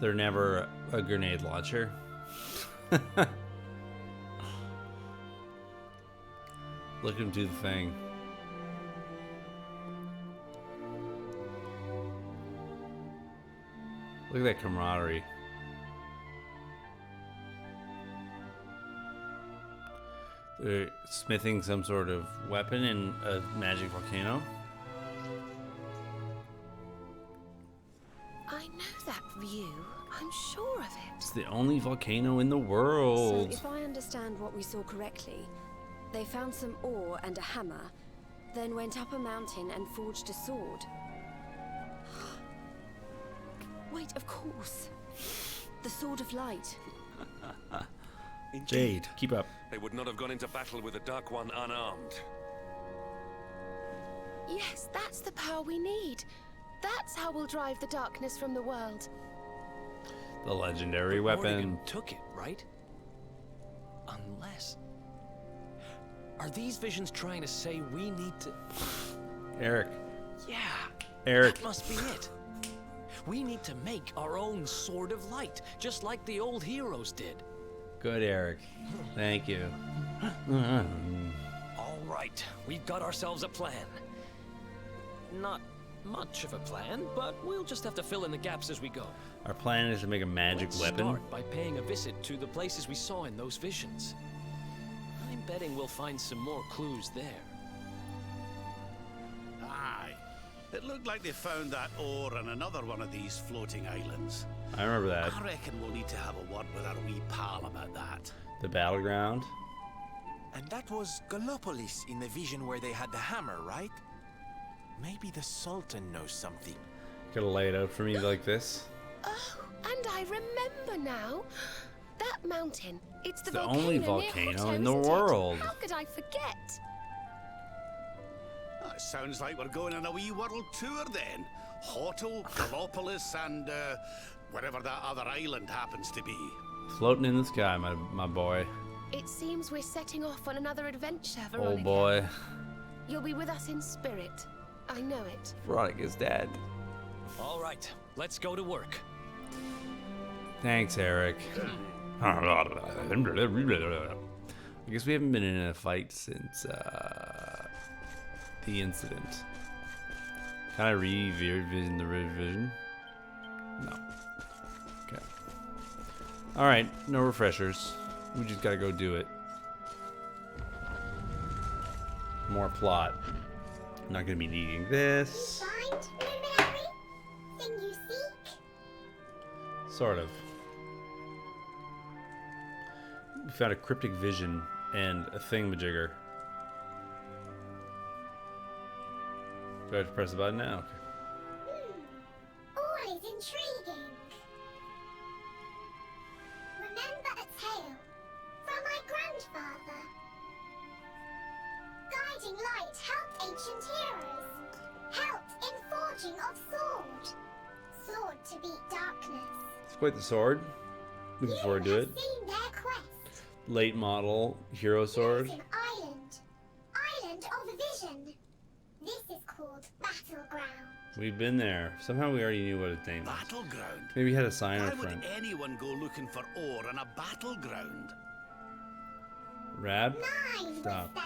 They're never a grenade launcher. Look at him do the thing. Look at that camaraderie. They're smithing some sort of weapon in a magic volcano. I know that view. I'm sure of it. It's the only volcano in the world. So if I understand what we saw correctly, they found some ore and a hammer, then went up a mountain and forged a sword. Wait, of course. The Sword of Light. Jade, keep up. They would not have gone into battle with the Dark One unarmed. Yes, that's the power we need. That's how we'll drive the darkness from the world. The legendary weapon. Morrigan took it, right? Unless... Are these visions trying to say we need to... Eric. Yeah. Eric. That must be it. We need to make our own Sword of Light, just like the old heroes did. Good, Eric. Thank you. All right, we've got ourselves a plan. Not much of a plan, but we'll just have to fill in the gaps as we go. Our plan is to make a magic Let's weapon. Start by paying a visit to the places we saw in those visions. I'm betting we'll find some more clues there. Aye. It looked like they found that ore on another one of these floating islands. I remember that. I reckon we'll need to have a word with our wee pal about that. The battleground. And that was Gallopolis in the vision where they had the hammer, right? Maybe the Sultan knows something. Gotta lay it out for me like this. Oh, and I remember now. That mountain. It's the only volcano near Hotto, in the isn't it? world. How could I forget? It sounds like we're going on a wee world tour then. Hotto, Gallopolis, and wherever that other island happens to be. Floating in the sky, my boy. It seems we're setting off on another adventure, Veronica. Oh boy. You'll be with us in spirit. I know it. Veronica's dead. All right, let's go to work. Thanks, Eric. I guess we haven't been in a fight since the incident. Can I revision the revision? No. Okay. Alright, no refreshers. We just gotta go do it. More plot. I'm not gonna be needing this. Find luminary? Thing you seek? Sort of. We found a cryptic vision and a thingamajigger. Do I have to press the button now? Okay. Always intriguing. Remember a tale from my grandfather. Guiding light helped ancient heroes. Helped in forging of sword. Sword to beat darkness. It's quite the sword. Looking forward to it. Seen their quest. Late model hero sword. There's an island. Island of vision. This is called Battleground. We've been there. Somehow we already knew what its name was. Battleground? Maybe we had a sign Why up front. would anyone go looking for ore on a battleground? Rab? Mine Stop. was there.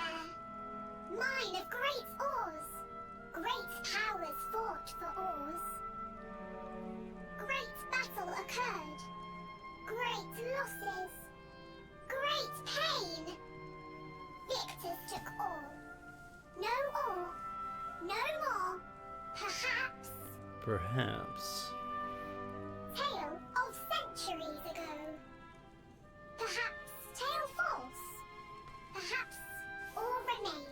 Mine of great ores. Great powers fought for ores. Great battle occurred. Great losses. Great pain. Victors took all. No ore. No more. Perhaps. Perhaps. Tale of centuries ago. Perhaps tale false. Perhaps all remain.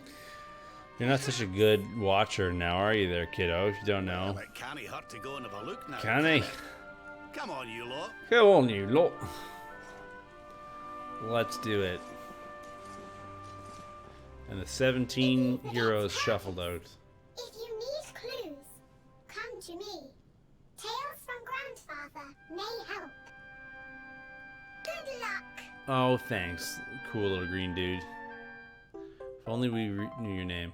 You're not such a good watcher now, are you there, kiddo, if you don't know? Well, it can't hurt to go and have a look now. Can I? Come on, you lot. Come on, you lot. Let's do it. And the 17 heroes shuffled out. If you need clues, come to me. Tales from grandfather may help. Good luck. Oh, thanks, cool little green dude. If only we knew your name.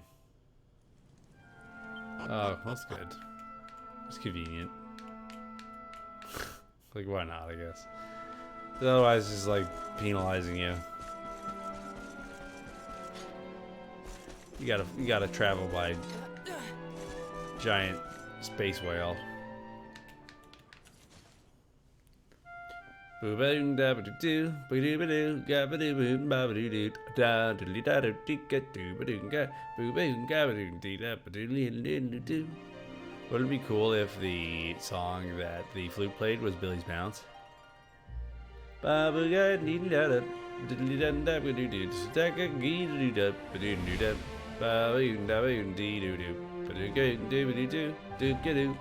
Oh, that's good. It's convenient. Like, why not, I guess. But otherwise, it's just like penalizing you. You gotta travel by giant space whale. Boo-ba-doo, da-ba-doo-doo, ba-doo-ba-doo, ga-ba-doo-boo, ba-ba-doo-doo, da-doo-dee-da-doo-dee-ga-doo-ba-doo, ga, boo-ba-doo, ga-ba-doo-dee-da-ba-doo-dee-doo-doo. Wouldn't it be cool if the song that the flute played was Billy's Bounce? Ba-ba-ga-dee-da-da, diddly-da-da-ba-doo-doo, sta-ga-gee-doo-doo-da, ba-doo-doo-da, ba-ba-doo-da-ba-doo-dee-doo-doo, ba-doo-ga-doo-ba-doo-doo, doo-ga-doo.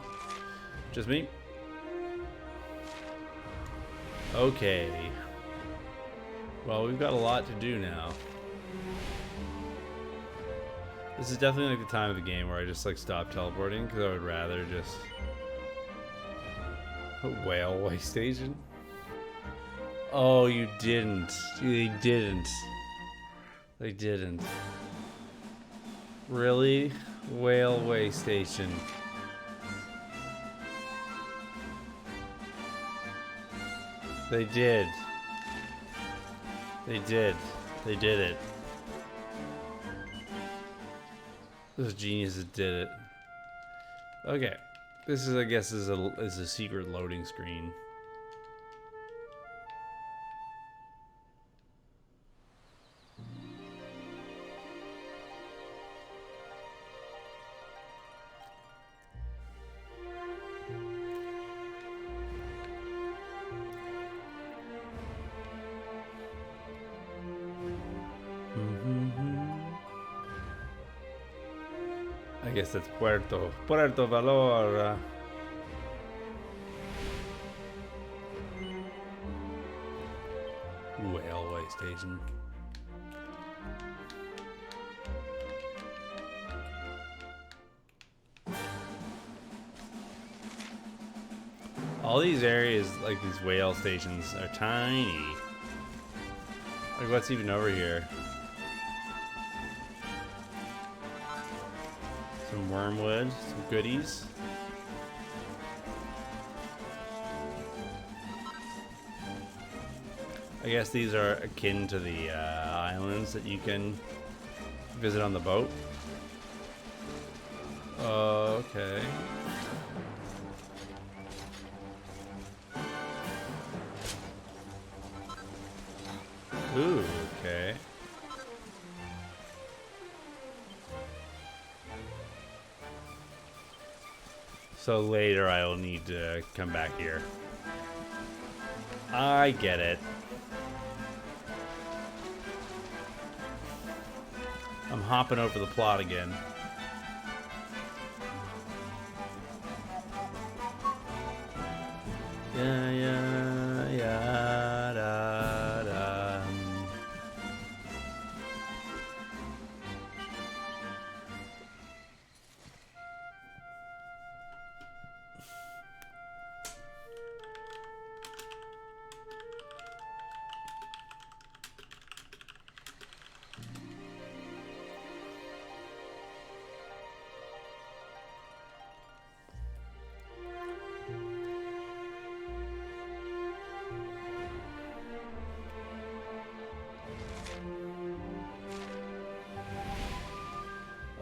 Just me? Okay. Well, we've got a lot to do now. This is definitely like the time of the game where I just like stop teleporting because I would rather just a railway station. Oh, you didn't. They didn't. They didn't. Really? Railway station. They did. They did. They did it. Those geniuses did it. Okay. This is, I guess, is a secret loading screen. I guess that's Puerto Valor. Railway station. All these areas, like these whale stations, are tiny. Like, what's even over here? Some wormwood, some goodies. I guess these are akin to the islands that you can visit on the boat. Okay. Ooh, okay. So later I will need to come back here. I get it. I'm hopping over the plot again. Yeah, yeah, yeah, da, da.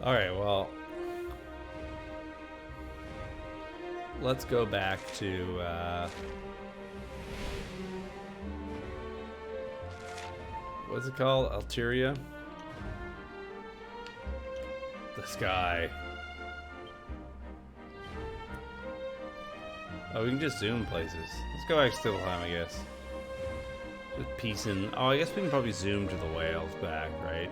Alright, well, let's go back to, what's it called? Alteria? The sky. Oh, we can just zoom places. Let's go back to Sniflheim, I guess. Just piecing. Oh, I guess we can probably zoom to the whales back, right?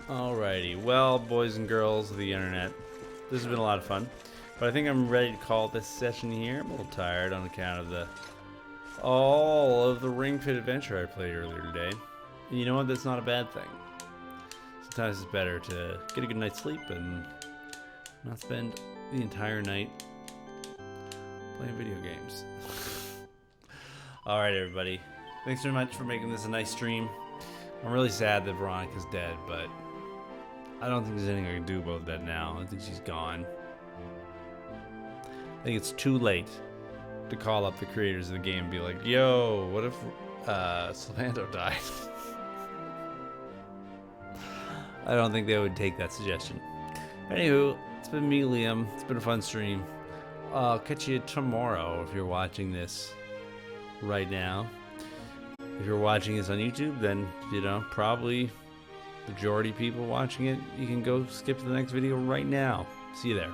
Alrighty, well, boys and girls of the internet, this has been a lot of fun, but I think I'm ready to call this session here. I'm a little tired on account of all of the Ring Fit Adventure I played earlier today. And you know what? That's not a bad thing. Sometimes it's better to get a good night's sleep and not spend the entire night playing video games. Alright, everybody. Thanks very much for making this a nice stream. I'm really sad that Veronica's dead, but I don't think there's anything I can do about that now. I think she's gone. I think it's too late to call up the creators of the game and be like, yo, what if Sylvando died? I don't think they would take that suggestion. Anywho, it's been me, Liam. It's been a fun stream. I'll catch you tomorrow if you're watching this right now. If you're watching this on YouTube, then, you know, probably majority of people watching it, you can go skip to the next video right now. See you there.